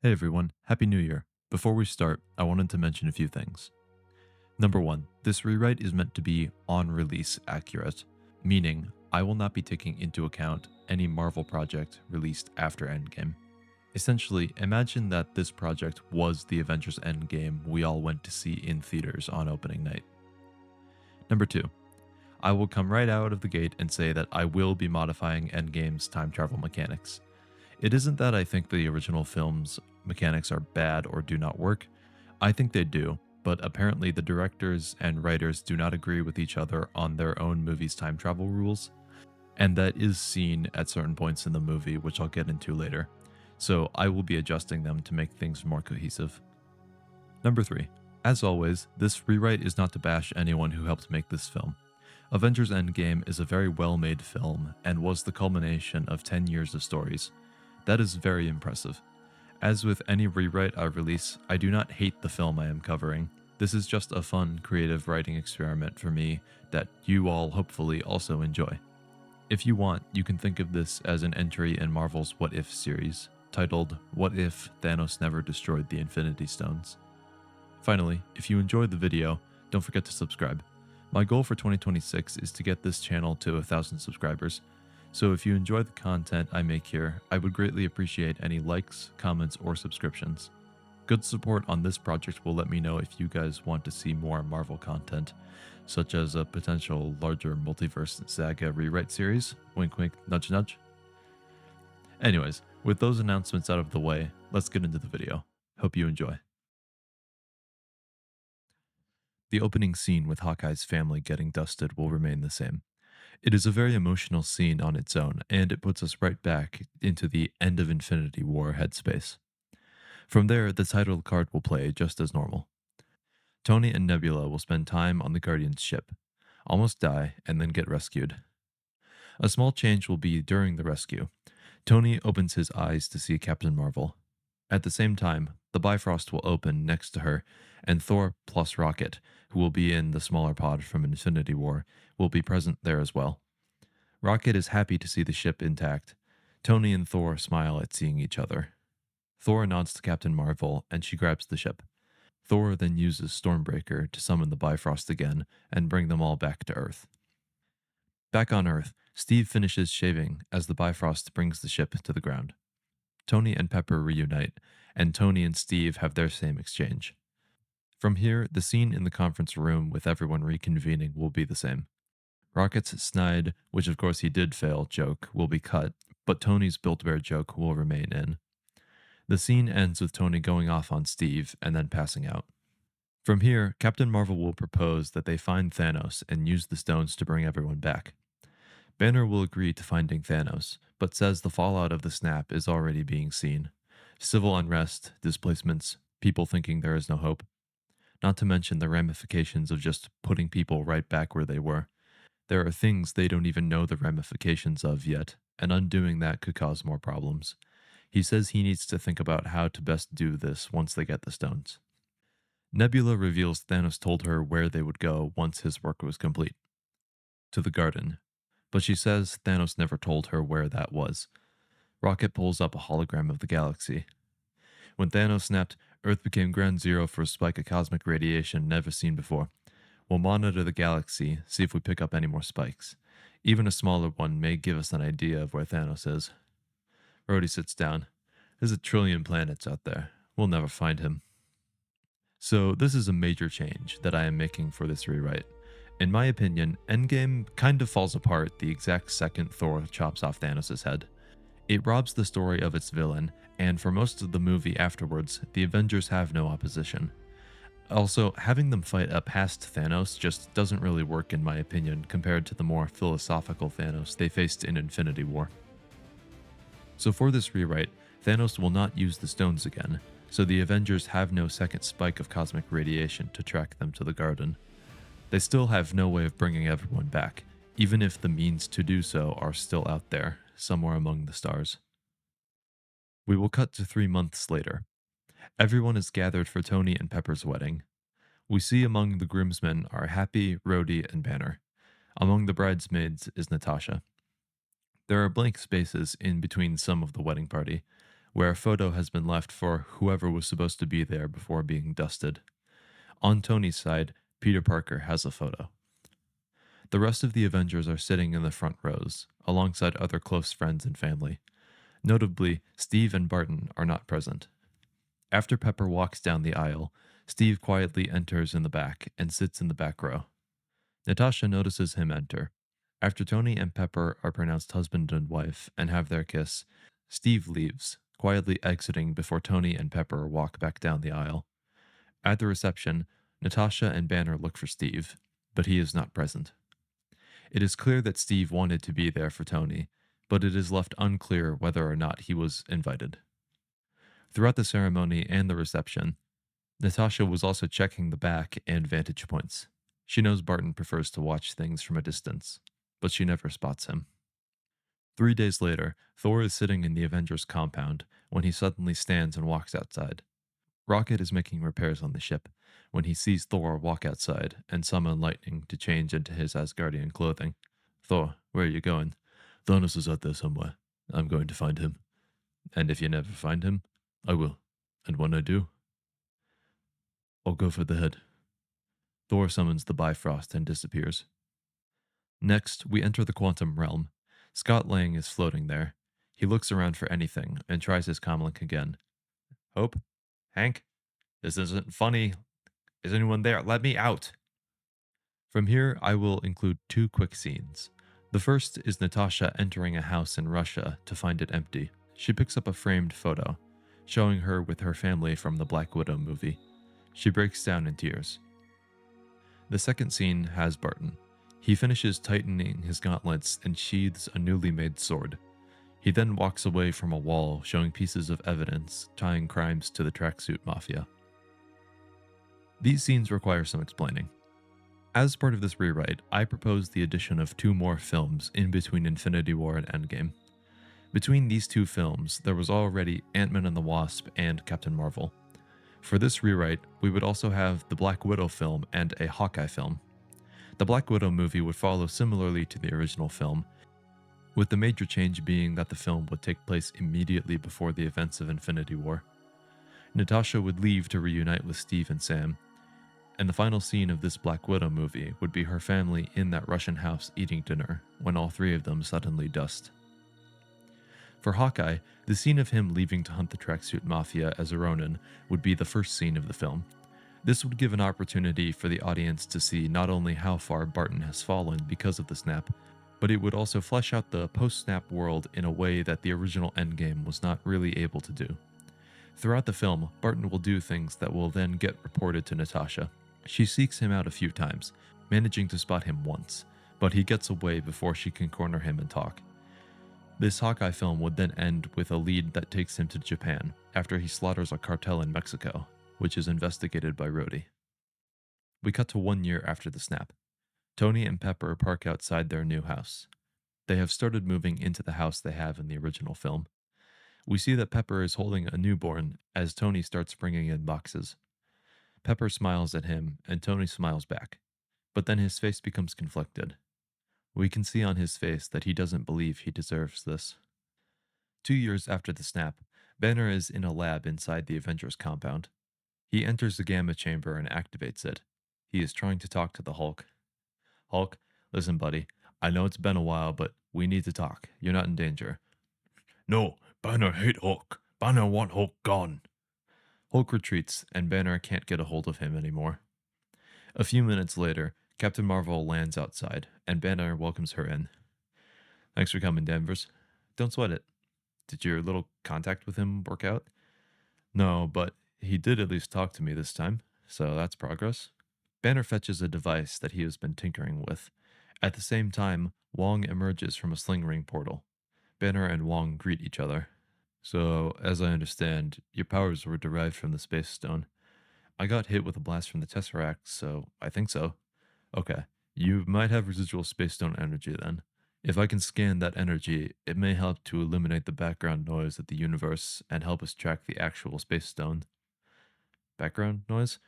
Hey everyone, Happy New Year. Before we start, I wanted to mention a few things. Number one, this rewrite is meant to be on release accurate, meaning I will not be taking into account any Marvel project released after Endgame. Essentially, imagine that this project was the Avengers Endgame we all went to see in theaters on opening night. Number two, I will come right out of the gate and say that I will be modifying Endgame's time travel mechanics. It isn't that I think the original film's mechanics are bad or do not work. I think they do, but apparently the directors and writers do not agree with each other on their own movie's time travel rules, and that is seen at certain points in the movie, which I'll get into later. So I will be adjusting them to make things more cohesive. Number 3. As always, this rewrite is not to bash anyone who helped make this film. Avengers Endgame is a very well made film and was the culmination of 10 years of stories. That is very impressive. As with any rewrite I release, I do not hate the film I am covering. This is just a fun, creative writing experiment for me that you all hopefully also enjoy. If you want, you can think of this as an entry in Marvel's What If series, titled What If Thanos Never Destroyed the Infinity Stones. Finally, if you enjoyed the video, don't forget to subscribe. My goal for 2026 is to get this channel to 1,000 subscribers, so if you enjoy the content I make here, I would greatly appreciate any likes, comments, or subscriptions. Good support on this project will let me know if you guys want to see more Marvel content, such as a potential larger multiverse saga rewrite series. Wink wink, nudge nudge. Anyways, with those announcements out of the way, let's get into the video. Hope you enjoy. The opening scene with Hawkeye's family getting dusted will remain the same. It is a very emotional scene on its own, and it puts us right back into the end of Infinity War headspace. From there, the title card will play just as normal. Tony and Nebula will spend time on the Guardian's ship, almost die, and then get rescued. A small change will be during the rescue. Tony opens his eyes to see Captain Marvel. At the same time, the Bifrost will open next to her, and Thor plus Rocket, who will be in the smaller pod from Infinity War, will be present there as well. Rocket is happy to see the ship intact. Tony and Thor smile at seeing each other. Thor nods to Captain Marvel, and she grabs the ship. Thor then uses Stormbreaker to summon the Bifrost again and bring them all back to Earth. Back on Earth, Steve finishes shaving as the Bifrost brings the ship to the ground. Tony and Pepper reunite, and Tony and Steve have their same exchange. From here, the scene in the conference room with everyone reconvening will be the same. Rocket's snide, which of course he did fail, joke will be cut, but Tony's Built-Bear joke will remain in. The scene ends with Tony going off on Steve and then passing out. From here, Captain Marvel will propose that they find Thanos and use the stones to bring everyone back. Banner will agree to finding Thanos, but says the fallout of the snap is already being seen. Civil unrest, displacements, people thinking there is no hope. Not to mention the ramifications of just putting people right back where they were. There are things they don't even know the ramifications of yet, and undoing that could cause more problems. He says he needs to think about how to best do this once they get the stones. Nebula reveals Thanos told her where they would go once his work was complete. To the garden. But she says Thanos never told her where that was. Rocket pulls up a hologram of the galaxy. When Thanos snapped, Earth became ground zero for a spike of cosmic radiation never seen before. We'll monitor the galaxy, see if we pick up any more spikes. Even a smaller one may give us an idea of where Thanos is. Rhodey sits down. There's 1 trillion planets out there. We'll never find him. So this is a major change that I am making for this rewrite. In my opinion, Endgame kind of falls apart the exact second Thor chops off Thanos' head. It robs the story of its villain, and for most of the movie afterwards, the Avengers have no opposition. Also, having them fight a past Thanos just doesn't really work in my opinion compared to the more philosophical Thanos they faced in Infinity War. So for this rewrite, Thanos will not use the stones again, so the Avengers have no second spike of cosmic radiation to track them to the garden. They still have no way of bringing everyone back, even if the means to do so are still out there, somewhere among the stars. We will cut to 3 months later. Everyone is gathered for Tony and Pepper's wedding. We see among the groomsmen are Happy, Rhodey, and Banner. Among the bridesmaids is Natasha. There are blank spaces in between some of the wedding party. where a photo has been left for whoever was supposed to be there before being dusted. On Tony's side, Peter Parker has a photo. The rest of the Avengers are sitting in the front rows, alongside other close friends and family. Notably, Steve and Barton are not present. After Pepper walks down the aisle, Steve quietly enters in the back and sits in the back row. Natasha notices him enter. After Tony and Pepper are pronounced husband and wife and have their kiss, Steve leaves, quietly exiting before Tony and Pepper walk back down the aisle. At the reception, Natasha and Banner look for Steve, but he is not present. It is clear that Steve wanted to be there for Tony, but it is left unclear whether or not he was invited. Throughout the ceremony and the reception, Natasha was also checking the back and vantage points. She knows Barton prefers to watch things from a distance, but she never spots him. 3 days later, Thor is sitting in the Avengers compound when he suddenly stands and walks outside. Rocket is making repairs on the ship when he sees Thor walk outside and summon lightning to change into his Asgardian clothing. Thor, where are you going? Thanos is out there somewhere. I'm going to find him. And if you never find him, I will. And when I do, I'll go for the head. Thor summons the Bifrost and disappears. Next, we enter the quantum realm. Scott Lang is floating there. He looks around for anything and tries his comlink again. Hope? Hank? This isn't funny. Is anyone there? Let me out! From here, I will include 2 quick scenes. The first is Natasha entering a house in Russia to find it empty. She picks up a framed photo, showing her with her family from the Black Widow movie. She breaks down in tears. The second scene has Barton. He finishes tightening his gauntlets and sheathes a newly made sword. He then walks away from a wall showing pieces of evidence tying crimes to the tracksuit mafia. These scenes require some explaining. As part of this rewrite, I proposed the addition of 2 more films in between Infinity War and Endgame. Between these 2 films, there was already Ant-Man and the Wasp and Captain Marvel. For this rewrite, we would also have the Black Widow film and a Hawkeye film. The Black Widow movie would follow similarly to the original film, with the major change being that the film would take place immediately before the events of Infinity War. Natasha would leave to reunite with Steve and Sam, and the final scene of this Black Widow movie would be her family in that Russian house eating dinner when all 3 of them suddenly dust. For Hawkeye, the scene of him leaving to hunt the tracksuit mafia as a Ronin would be the first scene of the film. This would give an opportunity for the audience to see not only how far Barton has fallen because of the snap, but it would also flesh out the post-snap world in a way that the original Endgame was not really able to do. Throughout the film, Barton will do things that will then get reported to Natasha. She seeks him out a few times, managing to spot him once, but he gets away before she can corner him and talk. This Hawkeye film would then end with a lead that takes him to Japan after he slaughters a cartel in Mexico, which is investigated by Rhodey. We cut to 1 year after the snap. Tony and Pepper park outside their new house. They have started moving into the house they have in the original film. We see that Pepper is holding a newborn as Tony starts bringing in boxes. Pepper smiles at him and Tony smiles back, but then his face becomes conflicted. We can see on his face that he doesn't believe he deserves this. 2 years after the snap, Banner is in a lab inside the Avengers compound. He enters the gamma chamber and activates it. He is trying to talk to the Hulk. Hulk, listen, buddy. I know it's been a while, but we need to talk. You're not in danger. No, Banner hate Hulk. Banner want Hulk gone. Hulk retreats, and Banner can't get a hold of him anymore. A few minutes later, Captain Marvel lands outside, and Banner welcomes her in. Thanks for coming, Danvers. Don't sweat it. Did your little contact with him work out? No, but he did at least talk to me this time, so that's progress. Banner fetches a device that he has been tinkering with. At the same time, Wong emerges from a sling ring portal. Banner and Wong greet each other. So, as I understand, your powers were derived from the Space Stone. I got hit with a blast from the Tesseract, so I think so. Okay, you might have residual Space Stone energy then. If I can scan that energy, it may help to eliminate the background noise of the universe and help us track the actual Space Stone. Background noise?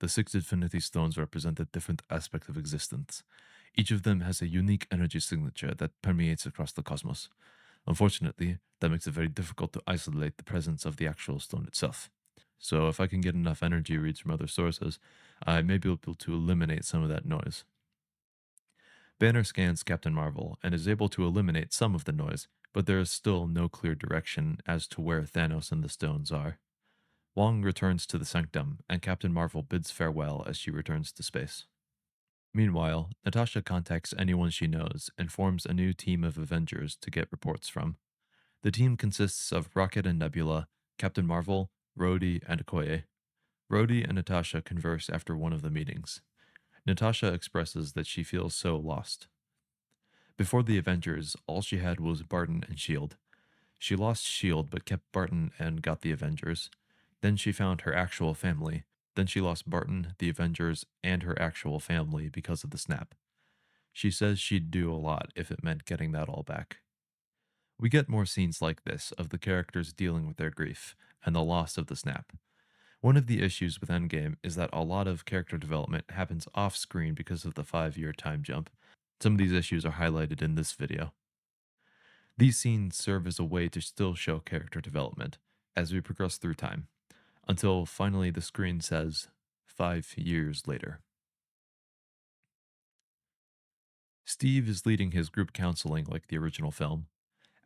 The 6 Infinity Stones represent the different aspects of existence. Each of them has a unique energy signature that permeates across the cosmos. Unfortunately, that makes it very difficult to isolate the presence of the actual stone itself. So if I can get enough energy reads from other sources, I may be able to eliminate some of that noise. Banner scans Captain Marvel and is able to eliminate some of the noise, but there is still no clear direction as to where Thanos and the stones are. Wong returns to the sanctum, and Captain Marvel bids farewell as she returns to space. Meanwhile, Natasha contacts anyone she knows and forms a new team of Avengers to get reports from. The team consists of Rocket and Nebula, Captain Marvel, Rhodey, and Okoye. Rhodey and Natasha converse after one of the meetings. Natasha expresses that she feels so lost. Before the Avengers, all she had was Barton and S.H.I.E.L.D. She lost S.H.I.E.L.D. but kept Barton and got the Avengers. Then she found her actual family. Then she lost Barton, the Avengers, and her actual family because of the snap. She says she'd do a lot if it meant getting that all back. We get more scenes like this of the characters dealing with their grief and the loss of the snap. One of the issues with Endgame is that a lot of character development happens off screen because of the 5-year time jump. Some of these issues are highlighted in this video. These scenes serve as a way to still show character development as we progress through time, until finally the screen says 5 years later. Steve is leading his group counseling like the original film.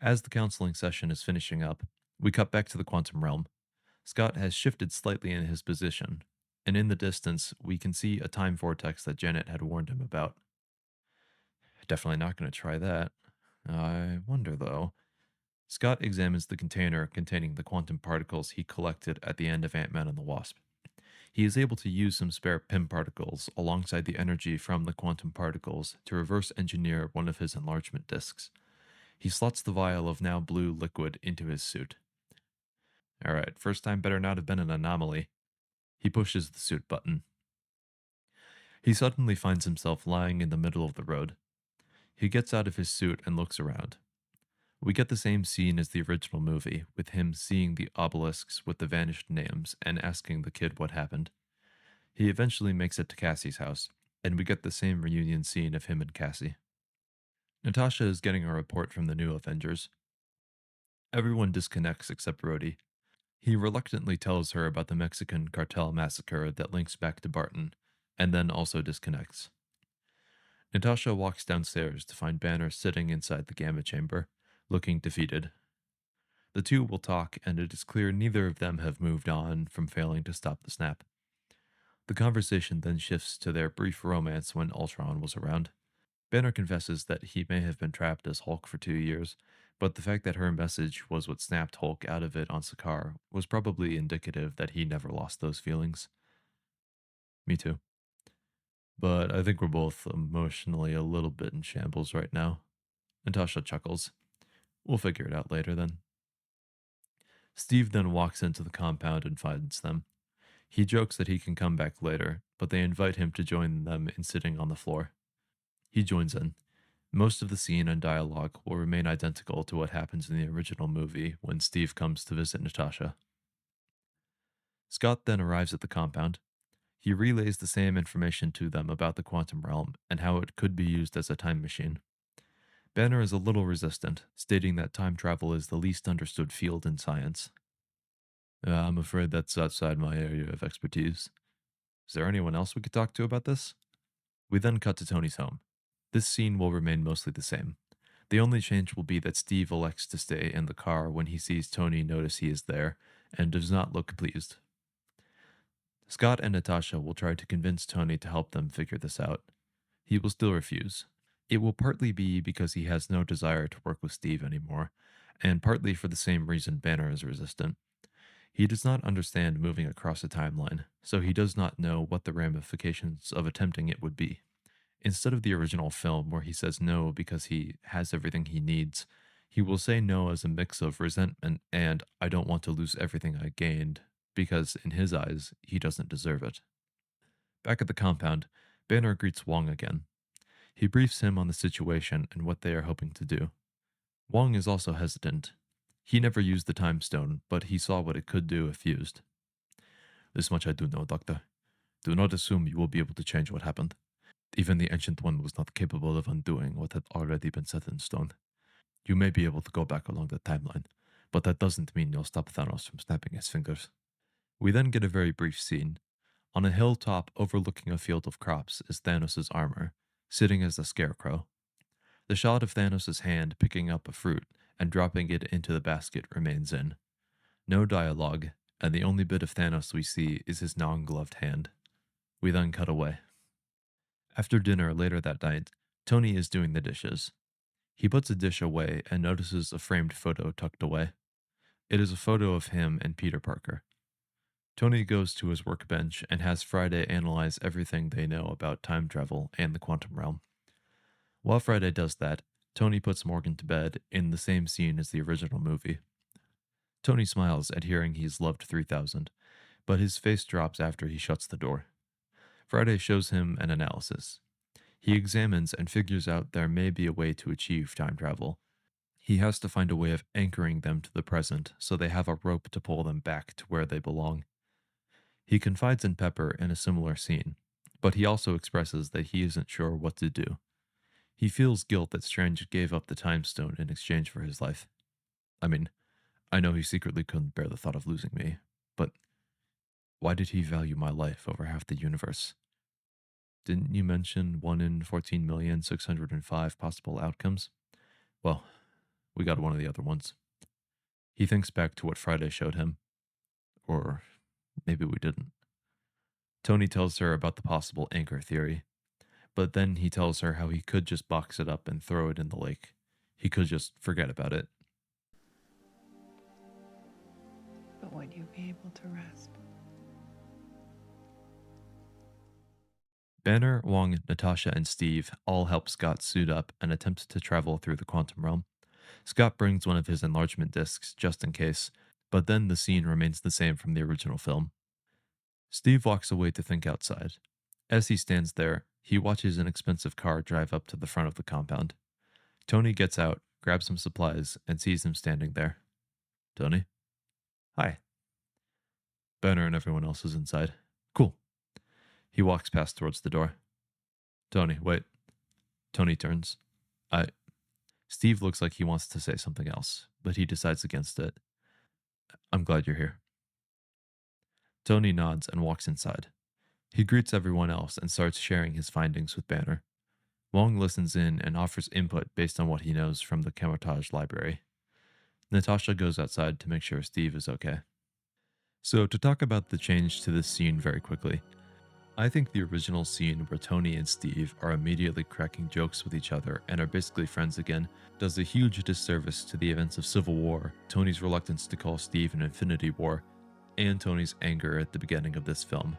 As the counseling session is finishing up, we cut back to the quantum realm. Scott has shifted slightly in his position, and in the distance, we can see a time vortex that Janet had warned him about. Definitely not going to try that. I wonder, though. Scott examines the container containing the quantum particles he collected at the end of Ant-Man and the Wasp. He is able to use some spare PIM particles alongside the energy from the quantum particles to reverse engineer one of his enlargement disks. He slots the vial of now blue liquid into his suit. Alright, first time better not have been an anomaly. He pushes the suit button. He suddenly finds himself lying in the middle of the road. He gets out of his suit and looks around. We get the same scene as the original movie, with him seeing the obelisks with the vanished names and asking the kid what happened. He eventually makes it to Cassie's house, and we get the same reunion scene of him and Cassie. Natasha is getting a report from the new Avengers. Everyone disconnects except Rhodey. He reluctantly tells her about the Mexican cartel massacre that links back to Barton, and then also disconnects. Natasha walks downstairs to find Banner sitting inside the gamma chamber, looking defeated. The two will talk, and it is clear neither of them have moved on from failing to stop the snap. The conversation then shifts to their brief romance when Ultron was around. Banner confesses that he may have been trapped as Hulk for 2 years, but the fact that her message was what snapped Hulk out of it on Sakaar was probably indicative that he never lost those feelings. Me too. But I think we're both emotionally a little bit in shambles right now. Natasha chuckles. We'll figure it out later then. Steve then walks into the compound and finds them. He jokes that he can come back later, but they invite him to join them in sitting on the floor. He joins in. Most of the scene and dialogue will remain identical to what happens in the original movie when Steve comes to visit Natasha. Scott then arrives at the compound. He relays the same information to them about the quantum realm and how it could be used as a time machine. Banner is a little resistant, stating that time travel is the least understood field in science. I'm afraid that's outside my area of expertise. Is there anyone else we could talk to about this? We then cut to Tony's home. This scene will remain mostly the same. The only change will be that Steve elects to stay in the car when he sees Tony notice he is there, and does not look pleased. Scott and Natasha will try to convince Tony to help them figure this out. He will still refuse. It will partly be because he has no desire to work with Steve anymore, and partly for the same reason Banner is resistant. He does not understand moving across a timeline, so he does not know what the ramifications of attempting it would be. Instead of the original film where he says no because he has everything he needs, he will say no as a mix of resentment and I don't want to lose everything I gained, because in his eyes, he doesn't deserve it. Back at the compound, Banner greets Wong again. He briefs him on the situation and what they are hoping to do. Wong is also hesitant. He never used the time stone, but he saw what it could do if used. This much I do know, Doctor. Do not assume you will be able to change what happened. Even the Ancient One was not capable of undoing what had already been set in stone. You may be able to go back along the timeline, but that doesn't mean you'll stop Thanos from snapping his fingers. We then get a very brief scene. On a hilltop overlooking a field of crops is Thanos' armor, sitting as a scarecrow. The shot of Thanos' hand picking up a fruit and dropping it into the basket remains in. No dialogue, and the only bit of Thanos we see is his non gloved hand. We then cut away. After dinner later that night, Tony is doing the dishes. He puts a dish away and notices a framed photo tucked away. It is a photo of him and Peter Parker. Tony goes to his workbench and has Friday analyze everything they know about time travel and the quantum realm. While Friday does that, Tony puts Morgan to bed in the same scene as the original movie. Tony smiles at hearing he's loved 3000, but his face drops after he shuts the door. Friday shows him an analysis. He examines and figures out there may be a way to achieve time travel. He has to find a way of anchoring them to the present so they have a rope to pull them back to where they belong. He confides in Pepper in a similar scene, but he also expresses that he isn't sure what to do. He feels guilt that Strange gave up the Time Stone in exchange for his life. I mean, I know he secretly couldn't bear the thought of losing me, but why did he value my life over half the universe? Didn't you mention 1 in 14,605 possible outcomes? Well, we got one of the other ones. He thinks back to what Friday showed him. Or maybe we didn't. Tony tells her about the possible anchor theory, but then he tells her how he could just box it up and throw it in the lake. He could just forget about it. But would you be able to rest? Banner, Wong, Natasha, and Steve all help Scott suit up and attempt to travel through the quantum realm. Scott brings one of his enlargement discs just in case, but then the scene remains the same from the original film. Steve walks away to think outside. As he stands there, he watches an expensive car drive up to the front of the compound. Tony gets out, grabs some supplies, and sees him standing there. Tony? Hi. Banner and everyone else is inside. Cool. He walks past towards the door. Tony, wait. Tony turns. Steve looks like he wants to say something else, but he decides against it. I'm glad you're here. Tony nods and walks inside. He greets everyone else and starts sharing his findings with Banner. Wong listens in and offers input based on what he knows from the Camotage library. Natasha goes outside to make sure Steve is okay. So, to talk about the change to this scene very quickly, I think the original scene where Tony and Steve are immediately cracking jokes with each other and are basically friends again does a huge disservice to the events of Civil War, Tony's reluctance to call Steve an Infinity War, and Tony's anger at the beginning of this film.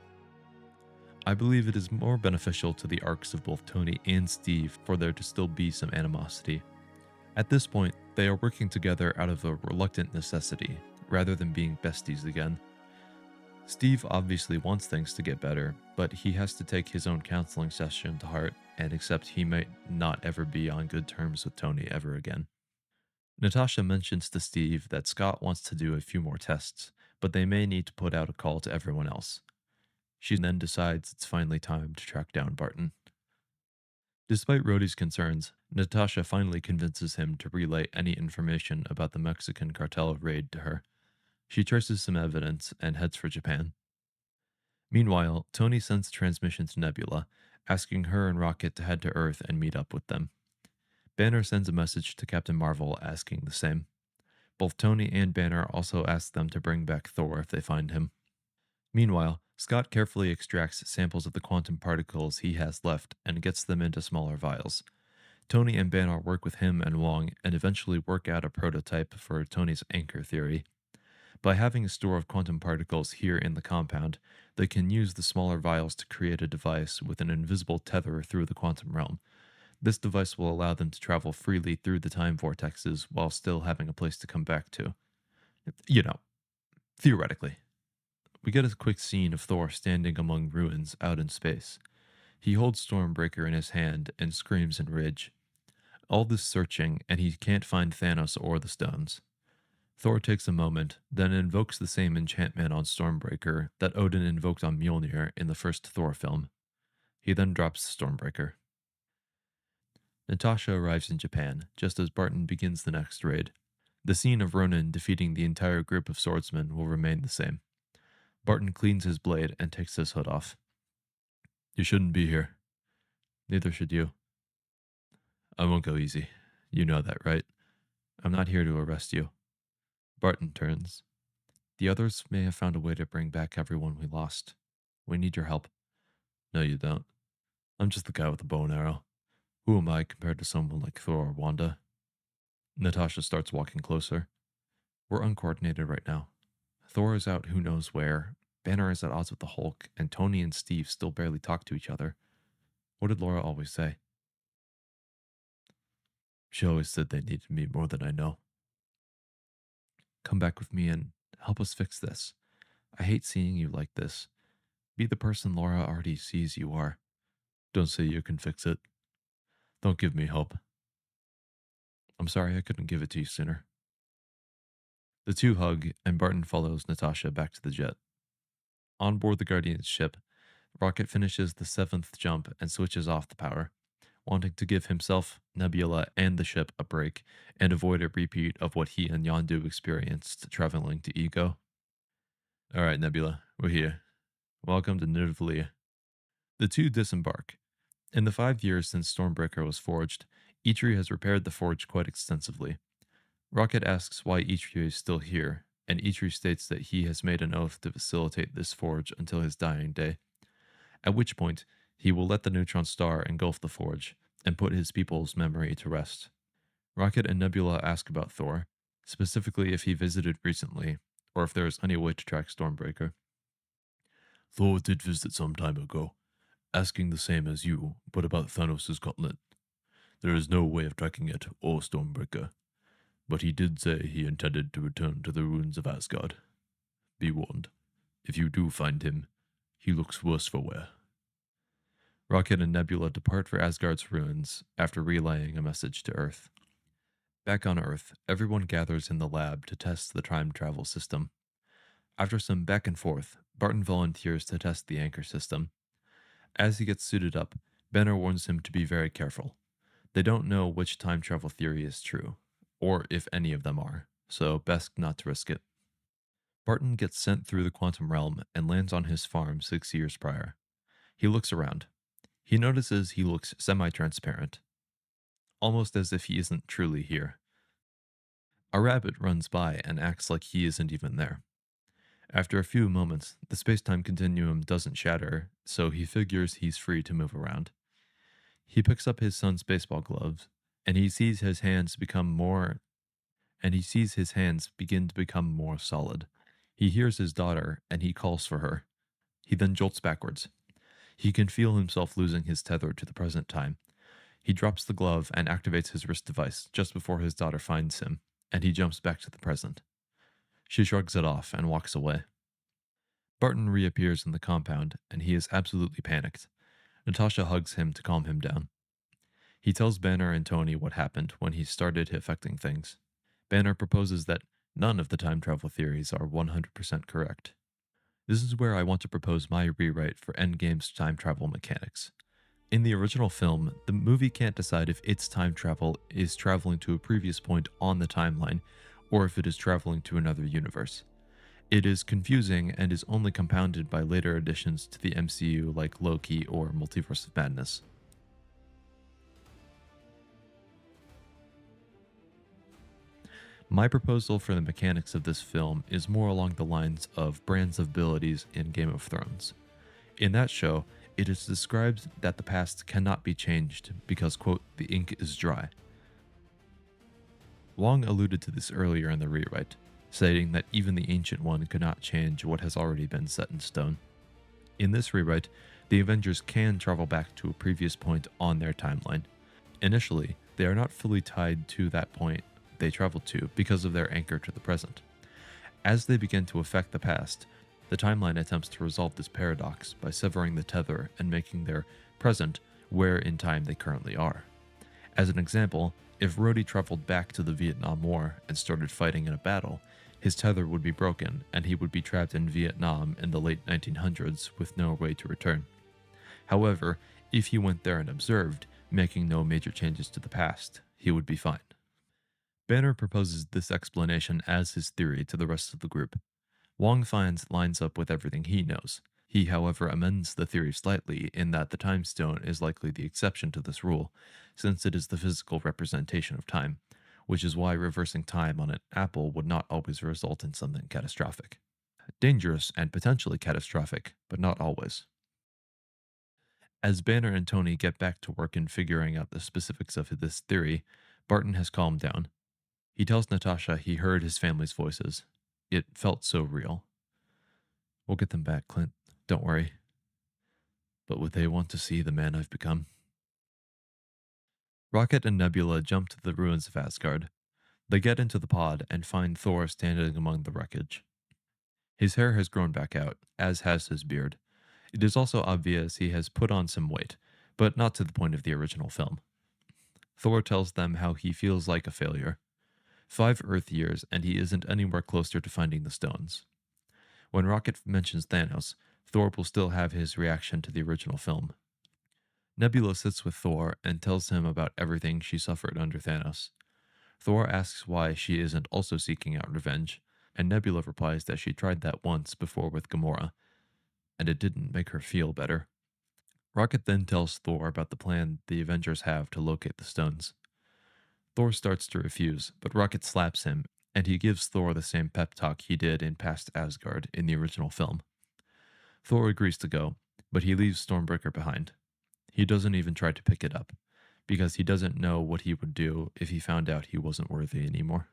I believe it is more beneficial to the arcs of both Tony and Steve for there to still be some animosity. At this point, they are working together out of a reluctant necessity, rather than being besties again. Steve obviously wants things to get better, but he has to take his own counseling session to heart and accept he might not ever be on good terms with Tony ever again. Natasha mentions to Steve that Scott wants to do a few more tests, but they may need to put out a call to everyone else. She then decides it's finally time to track down Barton. Despite Rhodey's concerns, Natasha finally convinces him to relay any information about the Mexican cartel raid to her. She traces some evidence and heads for Japan. Meanwhile, Tony sends a transmission to Nebula, asking her and Rocket to head to Earth and meet up with them. Banner sends a message to Captain Marvel asking the same. Both Tony and Banner also ask them to bring back Thor if they find him. Meanwhile, Scott carefully extracts samples of the quantum particles he has left and gets them into smaller vials. Tony and Banner work with him and Wong and eventually work out a prototype for Tony's anchor theory. By having a store of quantum particles here in the compound, they can use the smaller vials to create a device with an invisible tether through the quantum realm. This device will allow them to travel freely through the time vortexes while still having a place to come back to. Theoretically. We get a quick scene of Thor standing among ruins out in space. He holds Stormbreaker in his hand and screams in rage. All this searching, and he can't find Thanos or the stones. Thor takes a moment, then invokes the same enchantment on Stormbreaker that Odin invoked on Mjolnir in the first Thor film. He then drops Stormbreaker. Natasha arrives in Japan just as Barton begins the next raid. The scene of Ronin defeating the entire group of swordsmen will remain the same. Barton cleans his blade and takes his hood off. You shouldn't be here. Neither should you. I won't go easy. You know that, right? I'm not here to arrest you. Barton turns. The others may have found a way to bring back everyone we lost. We need your help. No, you don't. I'm just the guy with the bow and arrow. Who am I compared to someone like Thor or Wanda? Natasha starts walking closer. We're uncoordinated right now. Thor is out who knows where, Banner is at odds with the Hulk, and Tony and Steve still barely talk to each other. What did Laura always say? She always said they needed me more than I know. Come back with me and help us fix this. I hate seeing you like this. Be the person Laura already sees you are. Don't say you can fix it. Don't give me hope. I'm sorry I couldn't give it to you sooner. The two hug, and Barton follows Natasha back to the jet. On board the Guardian's ship, Rocket finishes the seventh jump and switches off the power, wanting to give himself, Nebula, and the ship a break and avoid a repeat of what he and Yondu experienced traveling to Ego. Alright, Nebula, we're here. Welcome to Nidavellir. The two disembark. In the 5 years since Stormbreaker was forged, Eitri has repaired the forge quite extensively. Rocket asks why Eitri is still here, and Eitri states that he has made an oath to facilitate this forge until his dying day, at which point he will let the neutron star engulf the forge and put his people's memory to rest. Rocket and Nebula ask about Thor, specifically if he visited recently, or if there is any way to track Stormbreaker. Thor did visit some time ago, asking the same as you, but about Thanos' gauntlet. There is no way of tracking it or Stormbreaker, but he did say he intended to return to the ruins of Asgard. Be warned, if you do find him, he looks worse for wear. Rocket and Nebula depart for Asgard's ruins after relaying a message to Earth. Back on Earth, everyone gathers in the lab to test the time travel system. After some back and forth, Barton volunteers to test the anchor system. As he gets suited up, Banner warns him to be very careful. They don't know which time travel theory is true, or if any of them are, so best not to risk it. Barton gets sent through the quantum realm and lands on his farm 6 years prior. He looks around. He notices he looks semi-transparent, almost as if he isn't truly here. A rabbit runs by and acts like he isn't even there. After a few moments, the space-time continuum doesn't shatter, so he figures he's free to move around. He picks up his son's baseball gloves, and he sees his hands begin to become more solid. He hears his daughter, and he calls for her. He then jolts backwards. He can feel himself losing his tether to the present time. He drops the glove and activates his wrist device just before his daughter finds him, and he jumps back to the present. She shrugs it off and walks away. Barton reappears in the compound, and he is absolutely panicked. Natasha hugs him to calm him down. He tells Banner and Tony what happened when he started affecting things. Banner proposes that none of the time travel theories are 100% correct. This is where I want to propose my rewrite for Endgame's time travel mechanics. In the original film, the movie can't decide if its time travel is traveling to a previous point on the timeline, or if it is traveling to another universe. It is confusing and is only compounded by later additions to the MCU like Loki or Multiverse of Madness. My proposal for the mechanics of this film is more along the lines of Bran's abilities in Game of Thrones. In that show, it is described that the past cannot be changed because, quote, the ink is dry. Wong alluded to this earlier in the rewrite, stating that even the Ancient One could not change what has already been set in stone. In this rewrite, the Avengers can travel back to a previous point on their timeline. Initially, they are not fully tied to that point they traveled to because of their anchor to the present. As they begin to affect the past, the timeline attempts to resolve this paradox by severing the tether and making their present where in time they currently are. As an example, if Rhodey traveled back to the Vietnam War and started fighting in a battle, his tether would be broken and he would be trapped in Vietnam in the late 1900s with no way to return. However, if he went there and observed, making no major changes to the past, he would be fine. Banner proposes this explanation as his theory to the rest of the group. Wong finds lines up with everything he knows. He, however, amends the theory slightly in that the time stone is likely the exception to this rule, since it is the physical representation of time, which is why reversing time on an apple would not always result in something catastrophic. Dangerous and potentially catastrophic, but not always. As Banner and Tony get back to work in figuring out the specifics of this theory, Barton has calmed down. He tells Natasha he heard his family's voices. It felt so real. We'll get them back, Clint. Don't worry. But would they want to see the man I've become? Rocket and Nebula jump to the ruins of Asgard. They get into the pod and find Thor standing among the wreckage. His hair has grown back out, as has his beard. It is also obvious he has put on some weight, but not to the point of the original film. Thor tells them how he feels like a failure. 5 Earth years, and he isn't anywhere closer to finding the stones. When Rocket mentions Thanos, Thor will still have his reaction to the original film. Nebula sits with Thor and tells him about everything she suffered under Thanos. Thor asks why she isn't also seeking out revenge, and Nebula replies that she tried that once before with Gamora, and it didn't make her feel better. Rocket then tells Thor about the plan the Avengers have to locate the stones. Thor starts to refuse, but Rocket slaps him, and he gives Thor the same pep talk he did in Past Asgard in the original film. Thor agrees to go, but he leaves Stormbreaker behind. He doesn't even try to pick it up, because he doesn't know what he would do if he found out he wasn't worthy anymore.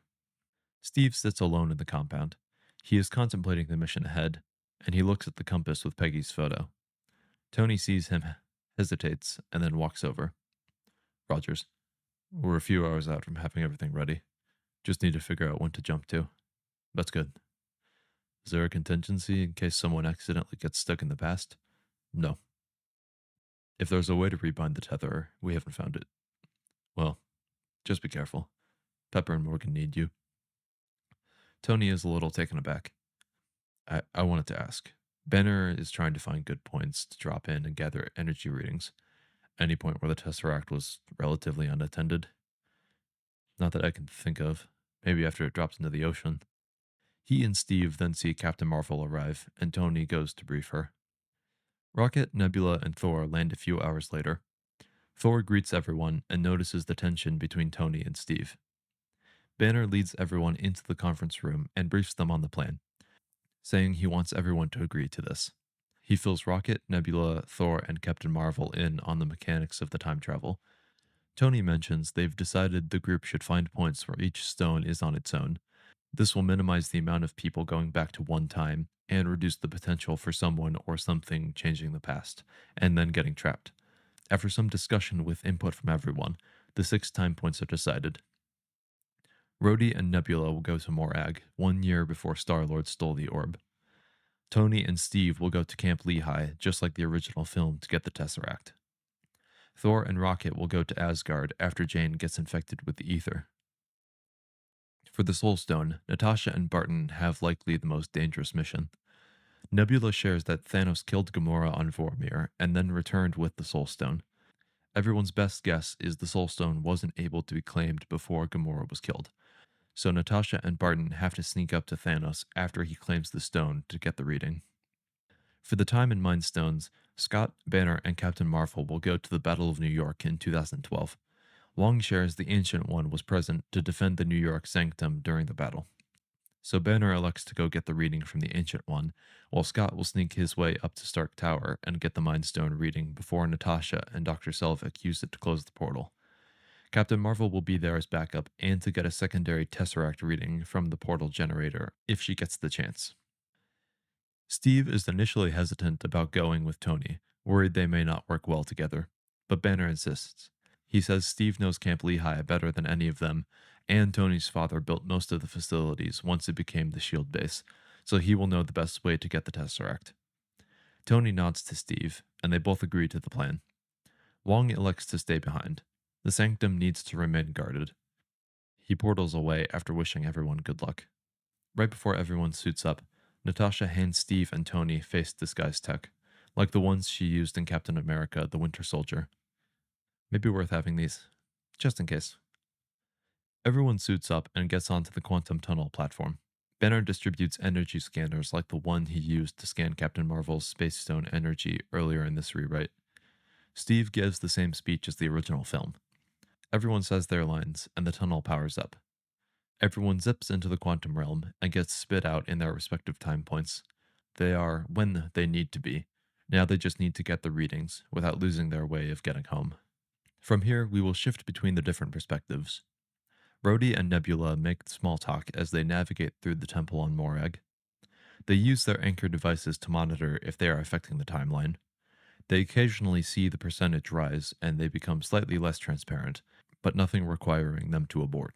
Steve sits alone in the compound. He is contemplating the mission ahead, and he looks at the compass with Peggy's photo. Tony sees him, hesitates, and then walks over. Rogers, we're a few hours out from having everything ready. Just need to figure out when to jump to. That's good. Is there a contingency in case someone accidentally gets stuck in the past? No. If there's a way to rebind the tether, we haven't found it. Well, just be careful. Pepper and Morgan need you. Tony is a little taken aback. I wanted to ask. Banner is trying to find good points to drop in and gather energy readings. Any point where the Tesseract was relatively unattended? Not that I can think of. Maybe after it drops into the ocean. He and Steve then see Captain Marvel arrive, and Tony goes to brief her. Rocket, Nebula, and Thor land a few hours later. Thor greets everyone and notices the tension between Tony and Steve. Banner leads everyone into the conference room and briefs them on the plan, saying he wants everyone to agree to this. He fills Rocket, Nebula, Thor, and Captain Marvel in on the mechanics of the time travel. Tony mentions they've decided the group should find points where each stone is on its own. This will minimize the amount of people going back to one time and reduce the potential for someone or something changing the past and then getting trapped. After some discussion with input from everyone, the 6 time points are decided. Rhodey and Nebula will go to Morag 1 year before Star-Lord stole the orb. Tony and Steve will go to Camp Lehigh, just like the original film, to get the Tesseract. Thor and Rocket will go to Asgard after Jane gets infected with the ether. For the Soul Stone, Natasha and Barton have likely the most dangerous mission. Nebula shares that Thanos killed Gamora on Vormir and then returned with the Soul Stone. Everyone's best guess is the Soul Stone wasn't able to be claimed before Gamora was killed, so Natasha and Barton have to sneak up to Thanos after he claims the stone to get the reading. For the Time and Mind Stones, Scott, Banner, and Captain Marvel will go to the Battle of New York in 2012. Wong shares the Ancient One was present to defend the New York Sanctum during the battle. So Banner elects to go get the reading from the Ancient One, while Scott will sneak his way up to Stark Tower and get the Mind Stone reading before Natasha and Dr. Selvig use it to close the portal. Captain Marvel will be there as backup and to get a secondary Tesseract reading from the portal generator if she gets the chance. Steve is initially hesitant about going with Tony, worried they may not work well together, but Banner insists. He says Steve knows Camp Lehigh better than any of them, and Tony's father built most of the facilities once it became the SHIELD base, so he will know the best way to get the Tesseract. Tony nods to Steve, and they both agree to the plan. Wong elects to stay behind. The Sanctum needs to remain guarded. He portals away after wishing everyone good luck. Right before everyone suits up, Natasha hands Steve and Tony face disguise tech, like the ones she used in Captain America: The Winter Soldier. Maybe worth having these, just in case. Everyone suits up and gets onto the quantum tunnel platform. Banner distributes energy scanners like the one he used to scan Captain Marvel's Space Stone energy earlier in this rewrite. Steve gives the same speech as the original film. Everyone says their lines, and the tunnel powers up. Everyone zips into the quantum realm and gets spit out in their respective time points. They are when they need to be. Now they just need to get the readings without losing their way of getting home. From here, we will shift between the different perspectives. Rhodey and Nebula make small talk as they navigate through the temple on Morag. They use their anchor devices to monitor if they are affecting the timeline. They occasionally see the percentage rise and they become slightly less transparent, but nothing requiring them to abort.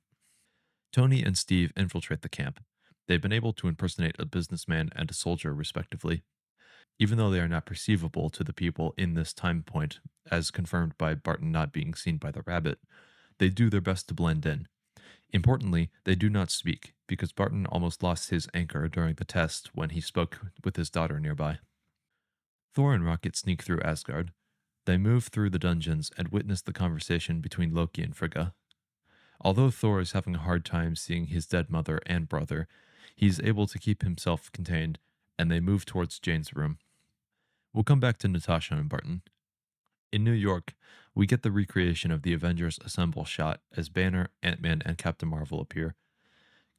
Tony and Steve infiltrate the camp. They've been able to impersonate a businessman and a soldier, respectively. Even though they are not perceivable to the people in this time point, as confirmed by Barton not being seen by the rabbit, they do their best to blend in. Importantly, they do not speak, because Barton almost lost his anchor during the test when he spoke with his daughter nearby. Thor and Rocket sneak through Asgard. They move through the dungeons and witness the conversation between Loki and Frigga. Although Thor is having a hard time seeing his dead mother and brother, he's able to keep himself contained, and they move towards Jane's room. We'll come back to Natasha and Barton. In New York, we get the recreation of the Avengers Assemble shot as Banner, Ant-Man, and Captain Marvel appear.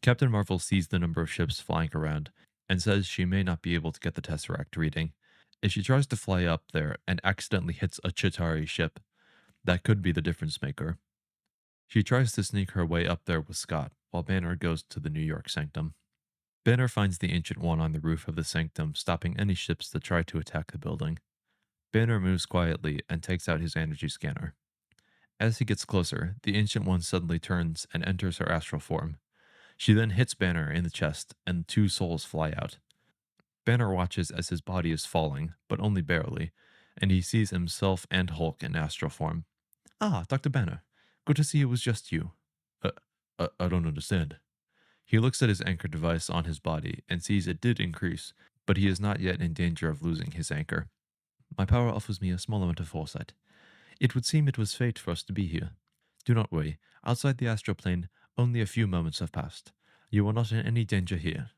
Captain Marvel sees the number of ships flying around and says she may not be able to get the Tesseract reading. If she tries to fly up there and accidentally hits a Chitauri ship, that could be the difference maker. She tries to sneak her way up there with Scott, while Banner goes to the New York Sanctum. Banner finds the Ancient One on the roof of the Sanctum, stopping any ships that try to attack the building. Banner moves quietly and takes out his energy scanner. As he gets closer, the Ancient One suddenly turns and enters her astral form. She then hits Banner in the chest, and two souls fly out. Banner watches as his body is falling, but only barely, and he sees himself and Hulk in astral form. Ah, Dr. Banner. Good to see it was just you. Uh, I don't understand. He looks at his anchor device on his body and sees it did increase, but he is not yet in danger of losing his anchor. My power offers me a small amount of foresight. It would seem it was fate for us to be here. Do not worry. Outside the astral plane, only a few moments have passed. You are not in any danger here.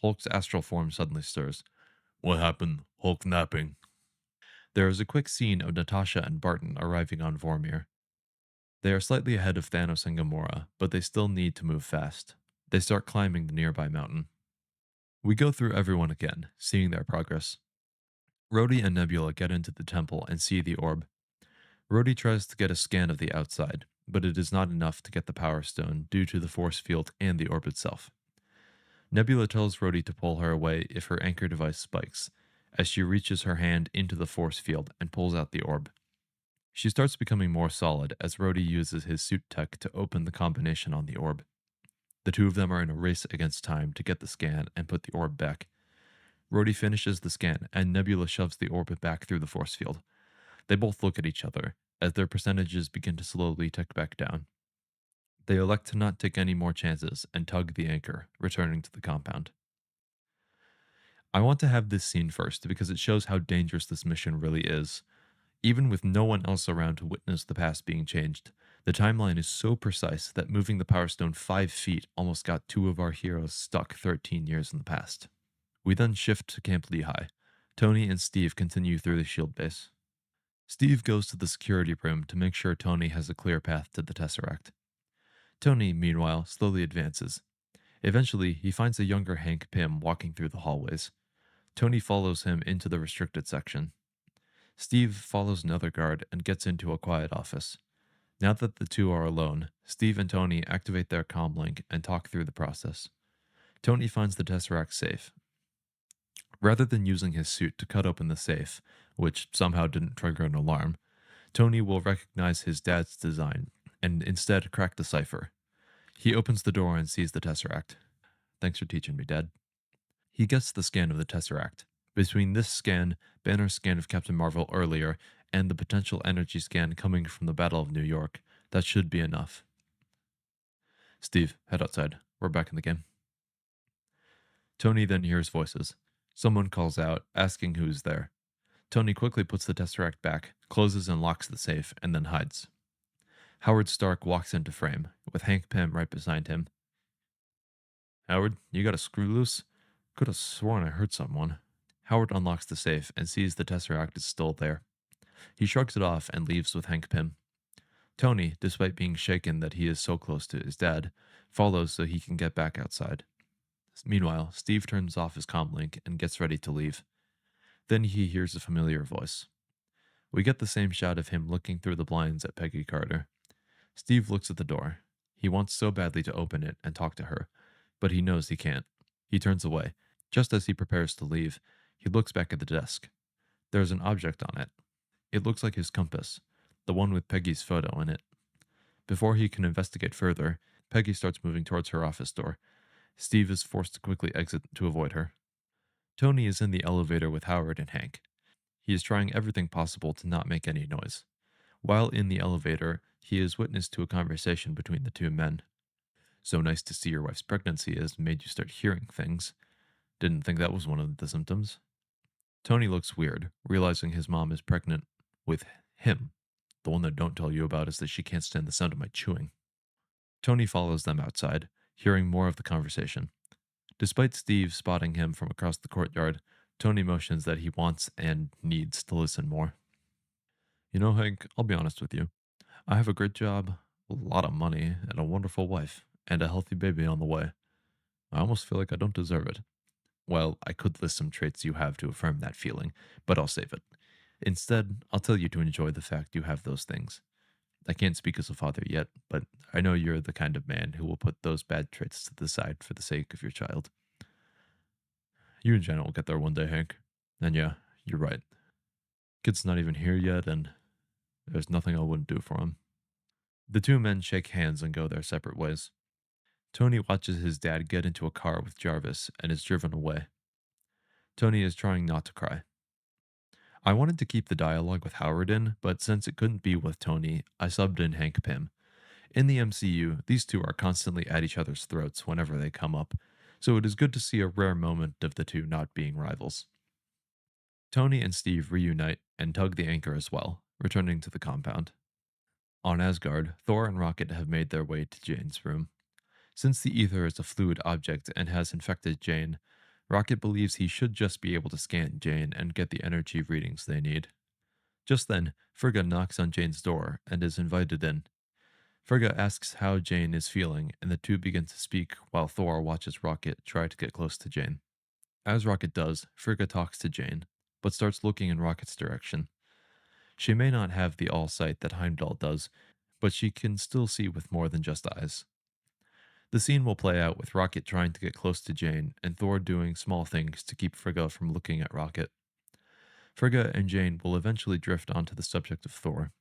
Hulk's astral form suddenly stirs. What happened? Hulk napping. There is a quick scene of Natasha and Barton arriving on Vormir. They are slightly ahead of Thanos and Gamora, but they still need to move fast. They start climbing the nearby mountain. We go through everyone again, seeing their progress. Rhodey and Nebula get into the temple and see the orb. Rhodey tries to get a scan of the outside, but it is not enough to get the Power Stone due to the force field and the orb itself. Nebula tells Rhodey to pull her away if her anchor device spikes, as she reaches her hand into the force field and pulls out the orb. She starts becoming more solid as Rhodey uses his suit tech to open the combination on the orb. The two of them are in a race against time to get the scan and put the orb back. Rhodey finishes the scan, and Nebula shoves the orb back through the force field. They both look at each other, as their percentages begin to slowly tick back down. They elect to not take any more chances and tug the anchor, returning to the compound. I want to have this scene first because it shows how dangerous this mission really is. Even with no one else around to witness the past being changed, the timeline is so precise that moving the Power Stone 5 feet almost got two of our heroes stuck 13 years in the past. We then shift to Camp Lehigh. Tony and Steve continue through the shield base. Steve goes to the security room to make sure Tony has a clear path to the Tesseract. Tony, meanwhile, slowly advances. Eventually, he finds a younger Hank Pym walking through the hallways. Tony follows him into the restricted section. Steve follows another guard and gets into a quiet office. Now that the two are alone, Steve and Tony activate their comlink and talk through the process. Tony finds the Tesseract safe. Rather than using his suit to cut open the safe, which somehow didn't trigger an alarm, Tony will recognize his dad's design and instead crack the cipher. He opens the door and sees the Tesseract. Thanks for teaching me, Dad. He gets the scan of the Tesseract. Between this scan, Banner's scan of Captain Marvel earlier, and the potential energy scan coming from the Battle of New York, that should be enough. Steve, head outside. We're back in the game. Tony then hears voices. Someone calls out, asking who's there. Tony quickly puts the Tesseract back, closes and locks the safe, and then hides. Howard Stark walks into frame, with Hank Pym right beside him. Howard, you got a screw loose? Could have sworn I heard someone. Howard unlocks the safe and sees the Tesseract is still there. He shrugs it off and leaves with Hank Pym. Tony, despite being shaken that he is so close to his dad, follows so he can get back outside. Meanwhile, Steve turns off his comlink and gets ready to leave. Then he hears a familiar voice. We get the same shot of him looking through the blinds at Peggy Carter. Steve looks at the door. He wants so badly to open it and talk to her, but he knows he can't. He turns away. Just as he prepares to leave, he looks back at the desk. There's an object on it. It looks like his compass, the one with Peggy's photo in it. Before he can investigate further, Peggy starts moving towards her office door. Steve is forced to quickly exit to avoid her. Tony is in the elevator with Howard and Hank. He is trying everything possible to not make any noise. While in the elevator, he is witness to a conversation between the two men. So nice to see your wife's pregnancy has made you start hearing things. Didn't think that was one of the symptoms. Tony looks weird, realizing his mom is pregnant with him. The one they don't tell you about is that she can't stand the sound of my chewing. Tony follows them outside, hearing more of the conversation. Despite Steve spotting him from across the courtyard, Tony motions that he wants and needs to listen more. You know, Hank, I'll be honest with you. I have a great job, a lot of money, and a wonderful wife, and a healthy baby on the way. I almost feel like I don't deserve it. Well, I could list some traits you have to affirm that feeling, but I'll save it. Instead, I'll tell you to enjoy the fact you have those things. I can't speak as a father yet, but I know you're the kind of man who will put those bad traits to the side for the sake of your child. You and Janet will get there one day, Hank. And yeah, you're right. Kid's not even here yet, and there's nothing I wouldn't do for him. The two men shake hands and go their separate ways. Tony watches his dad get into a car with Jarvis and is driven away. Tony is trying not to cry. I wanted to keep the dialogue with Howard in, but since it couldn't be with Tony, I subbed in Hank Pym. In the MCU, these two are constantly at each other's throats whenever they come up, so it is good to see a rare moment of the two not being rivals. Tony and Steve reunite and tug the anchor as well, returning to the compound. On Asgard, Thor and Rocket have made their way to Jane's room. Since the ether is a fluid object and has infected Jane, Rocket believes he should just be able to scan Jane and get the energy readings they need. Just then, Frigga knocks on Jane's door and is invited in. Frigga asks how Jane is feeling, and the two begin to speak while Thor watches Rocket try to get close to Jane. As Rocket does, Frigga talks to Jane, but starts looking in Rocket's direction. She may not have the all-sight that Heimdall does, but she can still see with more than just eyes. The scene will play out with Rocket trying to get close to Jane and Thor doing small things to keep Frigga from looking at Rocket. Frigga and Jane will eventually drift onto the subject of Thor.